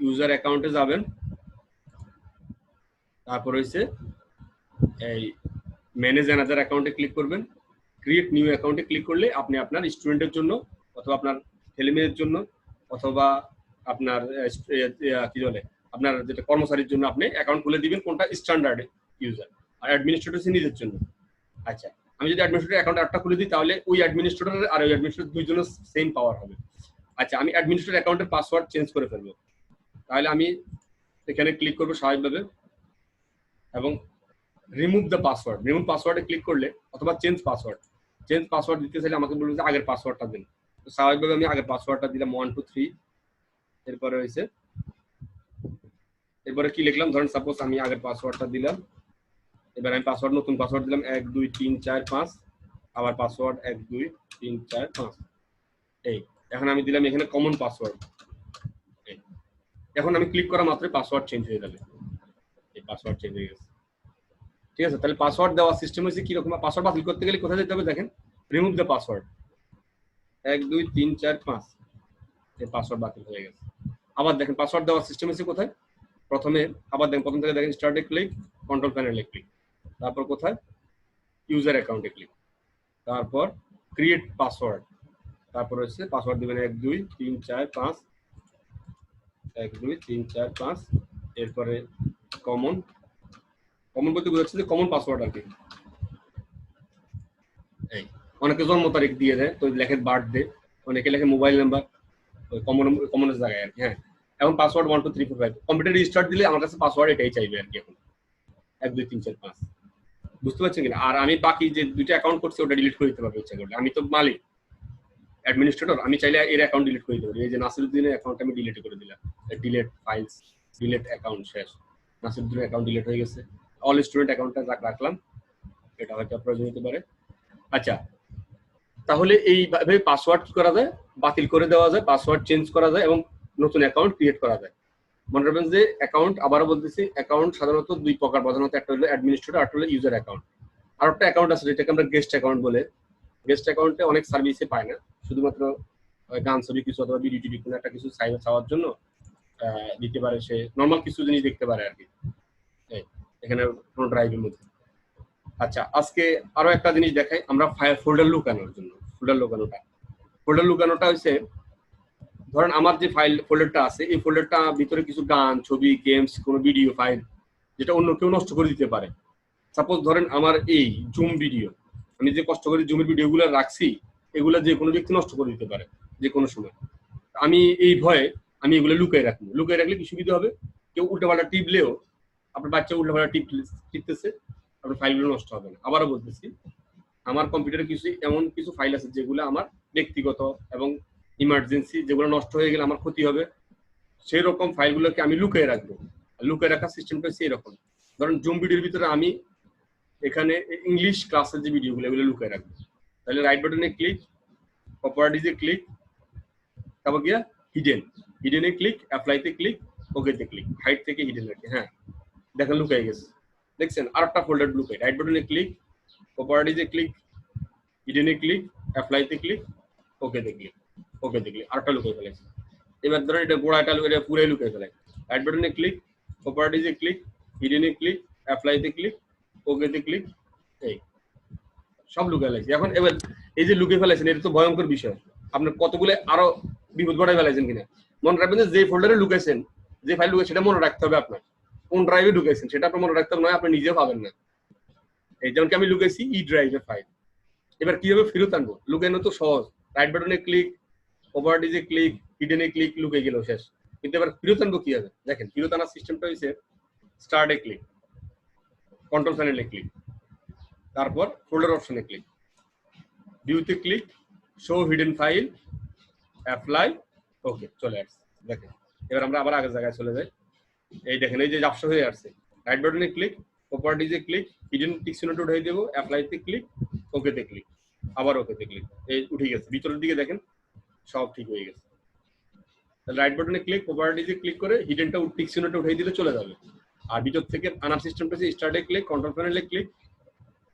ইউজার অ্যাকাউন্টে যাবেন, তারপর হচ্ছে এই ম্যানেজ অ্যানাদার অ্যাকাউন্টে ক্লিক করবেন। ক্রিয়েট নিউ অ্যাকাউন্টে ক্লিক করলে আপনি আপনার স্টুডেন্টের জন্য অথবা আপনার ছেলেমেয়ের জন্য অথবা আপনার কি বলে আপনার যেটা কর্মচারীর জন্য আপনি অ্যাকাউন্ট খুলে দিবেন। কোনটা? Standard user. আর অ্যাডমিনিস্ট্রেটর নিজের জন্য। আচ্ছা, আমি যদি অ্যাডমিনিস্ট্রেটর অ্যাকাউন্ট একটা খুলে দিই তাহলে ওই অ্যাডমিনিস্ট্রেটর আর ওই অ্যাডমিনিস্ট্রেটর দুইজনের সেম পাওয়ার হবে। আচ্ছা, আমি অ্যাডমিনিস্ট্রেটর অ্যাকাউন্টের পাসওয়ার্ড চেঞ্জ করে ফেলবো, তাহলে আমি এখানে ক্লিক করবো স্বাভাবিকভাবে এবং রিমুভ দ্য পাসওয়ার্ড, রিমুভ পাসওয়ার্ডে ক্লিক করলে অথবা চেঞ্জ পাসওয়ার্ড, চেঞ্জ পাসওয়ার্ড দিতে চাইলে আমাকে বলবে যে আগের পাসওয়ার্ডটা দিন। তো স্বাভাবিকভাবে আমি আগের পাসওয়ার্ডটা দিলাম 1 2 3। এরপরে হয়েছে, এরপরে কি লিখলাম, ধরেন সাপোজ আমি আগের পাসওয়ার্ডটা দিলাম, এবার আমি পাসওয়ার্ড নতুন পাসওয়ার্ড দিলাম 1 2 3 4 5, আবার পাসওয়ার্ড 1 2 3 4 5। এই এখন আমি দিলাম এখানে কমন পাসওয়ার্ড। এখন আমি ক্লিক করা মাত্রই পাসওয়ার্ড চেঞ্জ হয়ে যাবে। এই পাসওয়ার্ড চেঞ্জ হয়ে গেছে, ঠিক আছে? তাহলে পাসওয়ার্ড দেওয়ার সিস্টেম হচ্ছে কি রকম? পাসওয়ার্ড বাতিল করতে গেলে কোথায় যেতে হবে দেখেন, রিমুভ দ্য পাসওয়ার্ড 1 2 3 4 5, এই পাসওয়ার্ড বাতিল হয়ে গেছে। আবার দেখেন পাসওয়ার্ড দেওয়ার সিস্টেম হচ্ছে কোথায়, প্রথমে আবার দেখেন প্রথম থেকে দেখেন স্টার্টে ক্লিক, কন্ট্রোল প্যানেলে ক্লিক, তারপর কোথায় ইউজার অ্যাকাউন্টে ক্লিক, তারপর ক্রিয়েট পাসওয়ার্ড, তারপর হচ্ছে পাসওয়ার্ড দিবেন 1 2 3 4 5, 1 2 3 4 5। এরপরে কমন, কমন বলতে বোঝাচ্ছে যে কমন পাসওয়ার্ড আর কি। এই অনেকে জন্ম তারিখ দিয়ে দেয়, তো লেখে বার্থডে, অনেকে লেখে মোবাইল নাম্বার, ওই কমনের জায়গায় আর কি। হ্যাঁ, এখন পাসওয়ার্ড 1 2 3 4 5, কম্পিউটার রিস্টার্ট দিলে আমার কাছে পাসওয়ার্ড এটাই চাইবে আর কি এখন 1 2 3 4 5। বুঝতে পারছেন কিনা? আর আমি বাকি যে দুইটা অ্যাকাউন্ট করছি ওটা ডিলিট করে দিতে পারবো ইচ্ছা করলে। আমি তো মালিক, অ্যাডমিনিস্ট্রেটর, আমি চাইলে এর অ্যাকাউন্ট ডিলিট করে দিতে পারি। এই যে নাসিরুদ্দিনের অ্যাকাউন্ট আমি ডিলিট করে দিলাম, ডিলিট ফাইলস, ডিলিট অ্যাকাউন্ট, শেষ। নাসিরুদ্দিনের অ্যাকাউন্ট ডিলিট হয়ে গেছে। অল স্টুডেন্ট অ্যাকাউন্টটা রাখলাম, এটা হয়তো প্রয়োজন হতে পারে। আচ্ছা, তাহলে এইভাবে পাসওয়ার্ড কি করা যায়, বাতিল করে দেওয়া যায়, পাসওয়ার্ড চেঞ্জ করা যায় এবং নতুন অ্যাকাউন্ট ক্রিয়েট করা যায়। মনে রাখবেন যে অ্যাকাউন্ট, আবারও বলতেছি, অ্যাকাউন্ট সাধারণত দুই প্রকার, প্রধানত একটা হলো অ্যাডমিনিস্ট্রেটর, একটা হলো ইউজার অ্যাকাউন্ট। আর একটা অ্যাকাউন্ট আছে যেটাকে আমরা গেস্ট অ্যাকাউন্ট বলে। গেস্ট অ্যাকাউন্টে অনেক সার্ভিসে পায় না, শুধুমাত্র গান ছবি কিছু অথবা ভিডিও টিডি কোনো একটা কিছু চাওয়ার জন্য দিতে পারে, সে নর্মাল কিছু জিনিস দেখতে পারে আর কি এখানে কোনো ড্রাইভের মধ্যে। আচ্ছা, আজকে আরো একটা জিনিস দেখাই আমরা, ফোল্ডার লুকানোর জন্য। ফোল্ডার লুকানোটা হচ্ছে, ধরেন আমার যে ফাইল ফোল্ডারটা আছে, এই ফোল্ডারটা ভিতরে কিছু গান, ছবি, গেমস, কোনো ভিডিও ফাইল যেটা অন্য কেউ নষ্ট করে দিতে পারে। সাপোজ ধরেন আমার এই জুম ভিডিও, আমি যে কষ্ট করে জুমের ভিডিওগুলো রাখছি, এগুলো যে কোনো ব্যক্তি নষ্ট করে দিতে পারে যে কোনো সময়। আমি এই ভয়ে আমি এগুলো লুকিয়ে রাখবো। লুকিয়ে রাখলে কি সুবিধা হবে, কেউ উল্টাপাল্টা টিপলেও, আপনার বাচ্চা উল্টাপাল্টা টিপতেছে, আপনার ফাইলগুলো নষ্ট হবে না। আবারও বলতেছি, আমার কম্পিউটারে এমন কিছু ফাইল আছে যেগুলো আমার ব্যক্তিগত এবং ইমার্জেন্সি, যেগুলো নষ্ট হয়ে গেলে আমার ক্ষতি হবে, সেই রকম ফাইলগুলোকে আমি লুকিয়ে রাখবো। লুকিয়ে রাখার সিস্টেমটা হচ্ছে এরকম। ধরেন জুম ভিডিওর ভিতরে আমি এখানে ইংলিশ ক্লাসের যে ভিডিওগুলো, এগুলো লুকিয়ে রাখবো। তাহলে রাইট বাটনে ক্লিক, প্রপার্টিজে ক্লিক, তারপর গিয়া হিডেনে ক্লিক, অ্যাপ্লাইতে ক্লিক, ওকেতে ক্লিক, হাইড থেকে হিডেন রাখি। হ্যাঁ, দেখেন লুকিয়ে গেছে, দেখছেন? আর একটা ফোল্ডার লুকিয়ে, রাইট বাটনে ক্লিক, প্রপার্টিজে ক্লিক, হিডেনে ক্লিক, অ্যাপ্লাইতে ক্লিক, ওকেতে ক্লিক, আরেকটা লুকিয়ে ফেলেছে। এবার ধরেন এটা গোড়াটা এটা পুরাই লুকিয়ে ফেলে। রাইট বাটনে ক্লিক, প্রপার্টিজে ক্লিক, হিডেনে ক্লিক, অ্যাপ্লাইতে ক্লিক, ওকেতে ক্লিক, এই সব লুকিয়ে ফেলেছে। এখন এবার এই যে লুকিয়ে ফেলেছেন, এটা তো ভয়ঙ্কর বিষয়। আপনার কতগুলো আরো বিপদ ঘটাই ফেলেছেন কিনা। মনে রাখবেন যে ফোল্ডারে লুকাইছেন যে ফাইল ঢুকে সেটা মনে রাখতে হবে আপনার, কোন ড্রাইভে ঢুকেছেন সেটা আপনার মনে রাখতে হবে, নয় আপনি নিজেও পাবেন না। এই যেমন কি আমি লুকেছি ই ড্রাইভের ফাইল, এবার কিভাবে ফেরত আনবো? লুকানো তো সহজ, রাইট বাটনে ক্লিক, প্রপার্টিজে ক্লিক, হিডেনে ক্লিক, লুকে গেল শেষ। কিন্তু এবার ফেরত আনবো কিভাবে? দেখেন ফেরত আনার সিস্টেমটা হচ্ছে স্টার্টে ক্লিক, কন্ট্রোল প্যানেলে ক্লিক, তারপর ফোল্ডার অপশনে ক্লিক, ভিউতে click, show hidden file, apply, okay চলে আসছে। দেখেন এবার আমরা আবার আগের জায়গায় চলে যাই। এই দেখেন এই যে জাপসা হয়ে আসছে, রাইট বাটনে ক্লিক, প্রপার্টিজে ক্লিক, হিডেন টিকসিনোটে উঠাই দেবো, অ্যাপ্লাইতে ক্লিক, ওকেতে ক্লিক, আবার ওকেতে ক্লিক, এই উঠে গেছে। ভিতরের দিকে দেখেন সব ঠিক হয়ে গেছে। রাইট বাটনে ক্লিক, প্রপার্টিজে ক্লিক করে হিডেনটা টিকসিনোটে উঠাই দিলে চলে যাবে। আর ভিতর থেকে আনার সিস্টেমটা হচ্ছে স্টার্টে ক্লিক, কন্ট্রোল প্যানেলে ক্লিক,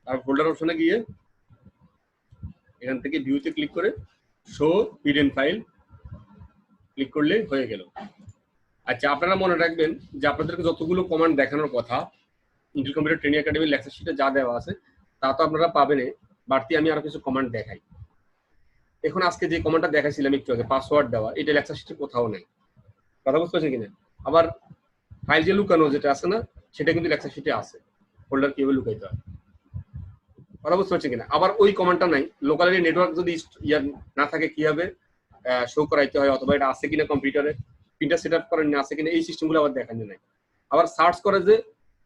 আর ফোল্ডার অপশনে গিয়ে এখান থেকে ভিউতে ক্লিক করে শো হিডেন ফাইল ক্লিক করলে হয়ে গেল। আচ্ছা আপনারা মনে রাখবেন যে আপনাদেরকে যতগুলো কমান্ড দেখানোর কথা ইন্টেল কম্পিউটার ট্রেনিং একাডেমির লেকচার শিটে যা দেওয়া আছে তা তো আপনারা পাবেন, বাড়তি আমি আরো কিছু কমান্ড দেখাই। এখন আজকে যে কমান্ডটা দেখাইছিলাম একটু আগে, পাসওয়ার্ড দেওয়া, এটা লেকচার শিটে কোথাও নেই, কথা বুঝতে পারছেন কিনা? আবার ফাইল যে লুকানো যেটা আছে না, সেটা কিন্তু লেকচার শিটে আছে, ফোল্ডার কিভাবে লুকাইতে হয়, কথা বুঝতে পারছেন কিনা? আবার ওই কমান্ডটা নাই, লোকাল এরিয়া নেটওয়ার্ক যদি ইয়ার না থাকে কিভাবে শো করাইতে হয়, অথবা এটা আছে কিনা কম্পিউটারে, প্রিন্টার সেট আপ করেন না আছে কিনা, এই সিস্টেমগুলো আবার দেখানো নাই। আবার সার্চ করে যে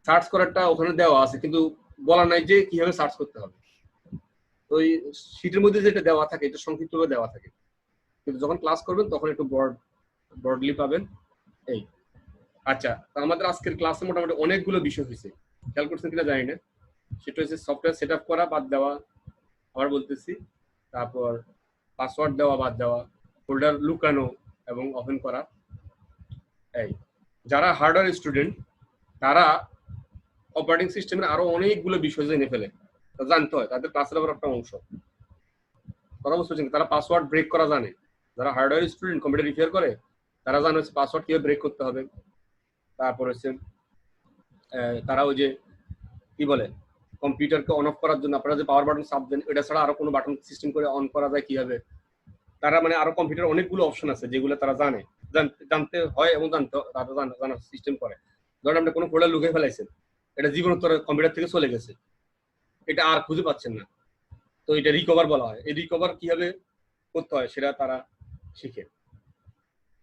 সার্চ করারটা ওখানে দেওয়া আছে, কিন্তু বলা নাই যে কিভাবে সার্চ করতে হবে। ওই শীটের মধ্যে যেটা দেওয়া থাকে এটা সংক্ষিপ্তভাবে দেওয়া থাকে, কিন্তু যখন ক্লাস করবেন তখন একটু ব্রডলি পাবেন। এই আচ্ছা, আমাদের আজকের ক্লাসে মোটামুটি অনেকগুলো বিষয় হয়েছে, খেয়াল করছেন কিনা জানি না। সেটা হচ্ছে সফটওয়্যার সেট আপ করা বাদ দেওয়া, আবার বলতেছি, তারপর পাসওয়ার্ড দেওয়া বাদ দেওয়া, ফোল্ডার লুকানো এবং ওপেন করা। এই যারা হার্ডওয়্যার স্টুডেন্ট তারা অপারেটিং সিস্টেমের আরো অনেকগুলো বিষয় জেনে ফেলে, জানতে হয়, তাদের ক্লাসের আবার একটা অংশ, কথা বুঝতে পারছেন? তারা পাসওয়ার্ড ব্রেক করা জানে, যারা হার্ডওয়্যার স্টুডেন্ট কম্পিউটার রিপেয়ার করে তারা জানে হচ্ছে পাসওয়ার্ড কিভাবে ব্রেক করতে হবে। তারপর হচ্ছে তারা ওই যে কি বলে কম্পিউটারকে অন অফ করার জন্য আপনারা যে পাওয়ার বাটন চাপ দেন, এটা ছাড়া আরো কোনো বাটন সিস্টেম করে অন করা যায় কিভাবে, তারা মানে আরো কম্পিউটার অনেকগুলো অপশন আছে যেগুলো তারা জানে, জানতে হয় এবং তারা জানার সিস্টেম করে। ধরেন আপনি কোনো ফোল্ডার লুকিয়ে ফেলাইছেন, এটা জীবনোত্তর কম্পিউটার থেকে চলে গেছে, এটা আর খুঁজে পাচ্ছেন না, তো এটা রিকভার বলা হয়। এই রিকভার কিভাবে করতে হয় সেটা তারা শিখে।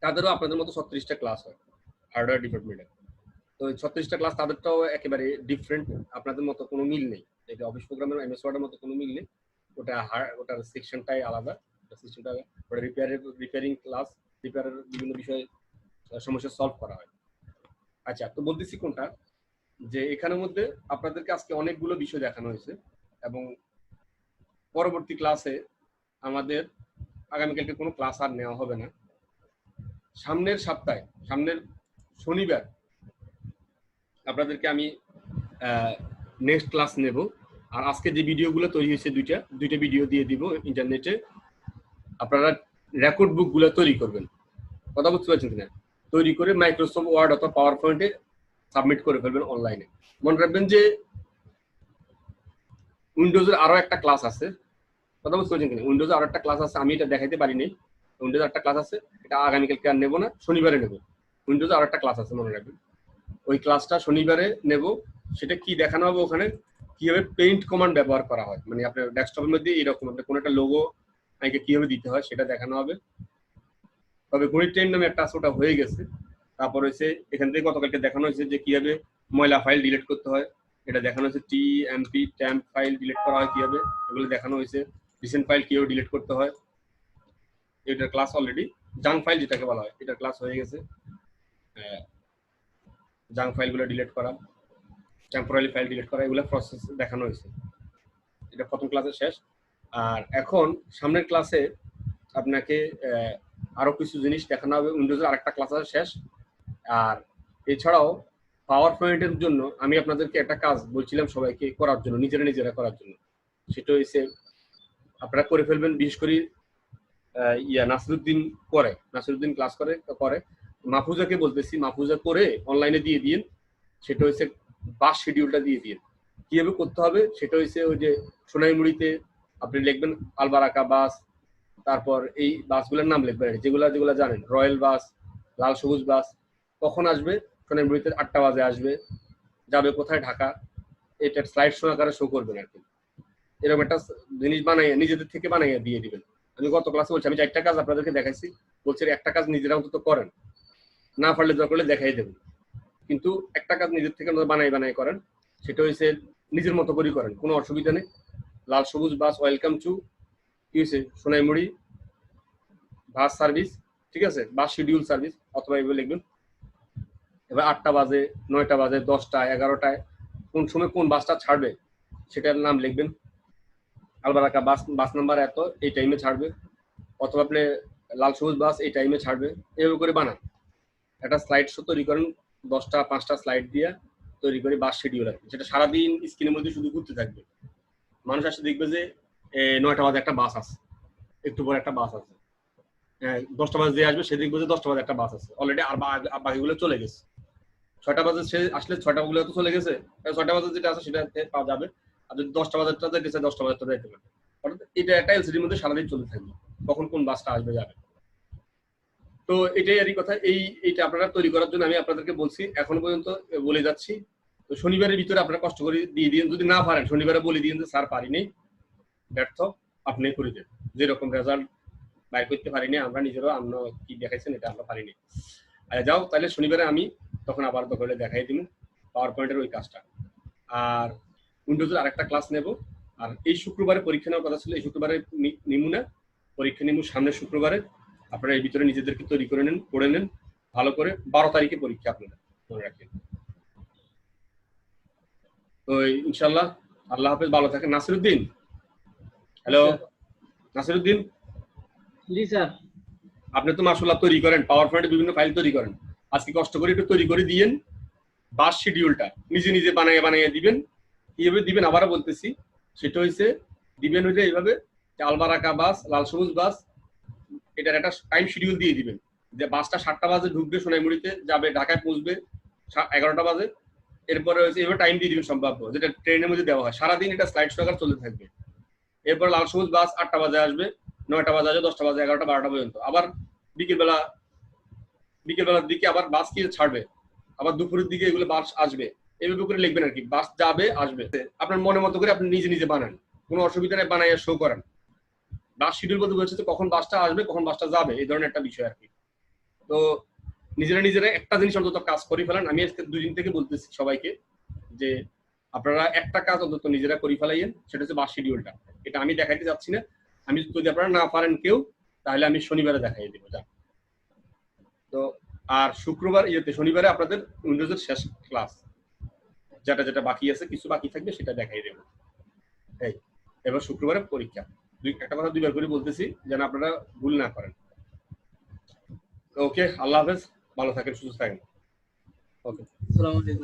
তাদেরও আপনাদের মতো 36টা ক্লাস হয় হার্ডওয়্যার ডিপার্টমেন্টে, তো 36টা ক্লাস তাদেরটাও একেবারে ডিফারেন্ট, আপনাদের মতো কোনো মিল নেই। এটা অফিস প্রোগ্রামের এমএস ওয়ার্ডের মতো কোনো মিল নেই, ওটার সেকশনটাই আলাদা, সিস্টেমটা ওটা রিপেয়ারিং ক্লাস, রিপেয়ারের বিভিন্ন বিষয়ে সমস্যা সলভ করা হয়। আচ্ছা, তো বলতেছি কোনটা, যে এখানের মধ্যে আপনাদেরকে আজকে অনেকগুলো বিষয় দেখানো হয়েছে, এবং পরবর্তী ক্লাসে আমাদের আগামীকালকে কোনো ক্লাস আর নেওয়া হবে না। সামনের সপ্তাহে, সামনের শনিবার আপনাদেরকে আমি নেক্সট ক্লাস নেব। আর আজকে যে ভিডিওগুলো তৈরি হয়েছে দুইটা ভিডিও দিয়ে দিব ইন্টারনেটে, আপনারা রেকর্ড বুকগুলো তৈরি করবেন, কথা বুঝতে পারছেন কিনা? তৈরি করে মাইক্রোসফট ওয়ার্ড অথবা পাওয়ার পয়েন্টে সাবমিট করে ফেলবেন অনলাইনে। মনে রাখবেন যে উইন্ডোজের আরো একটা ক্লাস আছে, কথা বুঝতে পারছেন কিনা? উইন্ডোজে আরো একটা ক্লাস আছে, আমি এটা দেখাইতে পারিনি। উইন্ডোজে একটা ক্লাস আছে, এটা আগামীকালকে আর নেবো না, শনিবারে নেব। উইন্ডোজে আরো একটা ক্লাস আছে, মনে রাখবেন ওই ক্লাসটা শনিবারে নেব। সেটা কি দেখানো হবে ওখানে, কিভাবে পেইন্ট কমান্ড ব্যবহার করা হয়, মানে আপনার ডেস্কটপের মধ্যে এরকম আপনার কোনো একটা লোগো আমাকে কিভাবে দিতে হয় সেটা দেখানো হবে। তবে গণিত ট্রেন নামে একটা আছে, ওটা হয়ে গেছে। তারপর হচ্ছে এখান থেকে গতকালকে দেখানো হয়েছে যে কিভাবে ময়লা ফাইল ডিলিট করতে হয়, এটা দেখানো হয়েছে। টিএমপি ট্যাম্প ফাইল ডিলিট করা হয় কিভাবে, এগুলো দেখানো হয়েছে। রিসেন্ট ফাইল কিভাবে ডিলিট করতে হয়, এটার ক্লাস অলরেডি। জাঙ্ক ফাইল যেটাকে বলা হয়, এটার ক্লাস হয়ে গেছে। জাঙ্ক ফাইলগুলো ডিলিট করা, টেম্পোরারি ফাইল ডিলিট করা, এগুলো প্রসেস দেখানো হয়েছে। এটা প্রথম ক্লাসে শেষ। আর এখন সামনের ক্লাসে আপনাকে আরো কিছু জিনিস দেখানো হবে। উইন্ডোজের আরেকটা ক্লাস আছে শেষ। আর এছাড়াও পাওয়ার পয়েন্টের জন্য আমি আপনাদেরকে একটা কাজ বলছিলাম সবাইকে করার জন্য, নিজেরা করার জন্য। সেটা হচ্ছে আপনারা করে ফেলবেন, বিশেষ করে নাসিরুদ্দিন ক্লাস করে মাহফুজাকে বলতেছি, মাহফুজা করে অনলাইনে দিয়ে দিন। সেটা হচ্ছে বাস শিডিউলটা দিয়ে দিন। কিভাবে করতে হবে সেটা হচ্ছে ওই যে সোনাইমুড়িতে আপনি লিখবেন আলবারাকা বাস, তারপর এই বাসগুলোর নাম লিখবেন যেগুলা জানেন, রয়্যাল বাস, লাল সবুজ বাস, কখন আসবে, সোনাইমুড়িতে 8টা বাজে আসবে, যাবে কোথায়, ঢাকা, এটা স্লাইড শো আকারে শো করবেন আর কি। এরকম একটা জিনিস বানাইয়া নিজেদের থেকে বানাইয়া দিয়ে দিবেন। আমি গত ক্লাসে বলছি আমি 4টা কাজ আপনাদেরকে দেখাইছি, বলছি একটা কাজ নিজেরা অন্তত করেন, না পারলে দরকার হলে দেখাই দেবেন, কিন্তু একটা কাজ নিজের থেকে বানাই করেন, সেটা হচ্ছে নিজের মতো করে করেন, কোনো অসুবিধা নেই। লাল সবুজ বাস ওয়েলকাম টু কি হয়েছে সোনাইমুড়ি বাস সার্ভিস, ঠিক আছে, বাস শিডিউল সার্ভিস অথবা এগুলো লিখবেন। এবার 8টা বাজে, 9টা বাজে, 10টায়, 11টায় কোন সময় কোন বাসটা ছাড়বে সেটার নাম লিখবেন। আলবারাকা বাস নাম্বার এত, এই টাইমে ছাড়বে, অথবা আপনি লাল সবুজ বাস এই টাইমে ছাড়বে, এভাবে করে বানান। একটা স্লাইড শো তৈরি করেন, 10টা 5টা স্লাইড দিয়ে তৈরি করে বাস শিডিউল আর কি, সেটা সারাদিন স্ক্রিনের মধ্যে শুধু ঘুরতে থাকবে। মানুষ আসে দেখবে যে 9টা বাজে একটা বাস আছে, একটু পরে একটা বাস আছে, 10টা বাজে যে আসবে সে দেখবে যে 10টা বাজে একটা বাস আছে অলরেডি, আর বাকিগুলো চলে গেছে। 6টা বাজে সে আসলে 6টা গুলো তো চলে গেছে, 6টা বাজে যেটা আছে সেটা পাওয়া যাবে। আর যদি 10টা বাজেটা গেছে 10টা বাজেটা যেতে পারবে। অর্থাৎ এটা একটা এলসিডির মধ্যে সারাদিন চলতে থাকবে, কখন কোন বাসটা আসবে যাবে। তো এটাই আর কথা। এইটা আপনারা তৈরি করার জন্য আমি আপনাদেরকে বলছি, এখনো পর্যন্ত বলে যাচ্ছি। তো শনিবারের ভিতরে আপনারা কষ্ট করে দিয়ে দিন, যদি না পারেন শনিবারে বলে দিন যে স্যার পারিনি, ব্যর্থ, আপনি করে দেন। যেরকম রেজাল্ট বাইর করতে পারিনি আমরা নিজেরাও, আমরা কি দেখাইছেন এটা আমরা পারিনি, যাও তাহলে শনিবারে আমি তখন আবার দখলে দেখাই দিব পাওয়ার পয়েন্টের ওই কাজটা। আর উইন্ডোজের আরেকটা ক্লাস নেব। আর এই শুক্রবারে পরীক্ষা নেওয়ার কথা ছিল, এই শুক্রবারে নিমু না, পরীক্ষা নিমু সামনের শুক্রবারে। আপনারা এই ভিতরে নিজেদেরকে তৈরি করে নেন, পড়ে নেন ভালো করে। 12 তারিখে পরীক্ষা, আপনারা মনে রাখেন। তো ইনশাল্লাহ আল্লাহ হাফেজ, ভালো থাকেন। নাসিরউদ্দিন, হ্যালো নাসিরউদ্দিন, জি স্যার। আপনি তো মাশাআল্লাহ তৈরি করেন, পাওয়ার পয়েন্টে বিভিন্ন ফাইল তৈরি করেন, আজকে কষ্ট করে একটু তৈরি করে দিয়েন। বাস শিডিউলটা নিজে নিজে বানাইয়া দিবেন। কিভাবে দিবেন আবারও বলতেছি, সেটা হচ্ছে দিবেন হইলে এইভাবে, আলবারাকা বাস, লাল সবুজ বাস, এটার একটা টাইম শিডিউল দিয়ে দিবেন যে বাসটা 7টা বাজে ঢুকবে সোনাইমুড়িতে, যাবে ঢাকায় পৌঁছবে 11টা বাজে। এরপরে হচ্ছে এবার টাইম দিয়ে দিবেন সম্ভাব্য, যেটা ট্রেনের মধ্যে দেওয়া হয়, সারাদিন এটা স্লাইড শো আকারে চলতে থাকবে। এরপর লাল সবুজ বাস 8টা বাজে আসবে, 9টা বাজে আসবে, 10টা বাজে, 11টা, 12টা পর্যন্ত। আবার বিকেলবেলার দিকে আবার বাস কি ছাড়বে, আবার দুপুরের দিকে এগুলো বাস আসবে, এইভাবে করে লিখবেন আর কি। বাস যাবে আসবে, আপনার মনের মতো করে আপনি নিজে নিজে বানান, কোনো অসুবিধা নেই, বানাইয়া শো করেন। বাস শিডিউল বলতে বলছে কখন বাসটা আসবে, কখন বাসটা যাবে, এই ধরনের একটা বিষয় আর কি। তো নিজেরা একটা জিনিস অন্তত কাজ করে ফেলান। আমি আজকে 2 দিন থেকে বলতেছি সবাইকে যে আপনারা একটা কাজ অন্তত নিজেরা করে ফেলাইয়েন, সেটা হচ্ছে বাস শিডিউলটা। এটা আমি দেখাইতে যাচ্ছি না, আমি যদি আপনারা না পারেন কেউ, তাহলে আমি শনিবারে দেখাই দেবো যা। তো আর শুক্রবার শনিবারে আপনাদের উইন্ডোজের শেষ ক্লাস, যেটা বাকি আছে, কিছু বাকি থাকবে সেটা দেখাই দেবো। এই এবার শুক্রবারে পরীক্ষা। একটা কথা 2বার করে বলতেছি যেন আপনারা ভুল না করেন। ওকে, আল্লাহ হাফেজ, ভালো থাকেন, সুস্থ থাকেন। ওকে, আসসালামু আলাইকুম।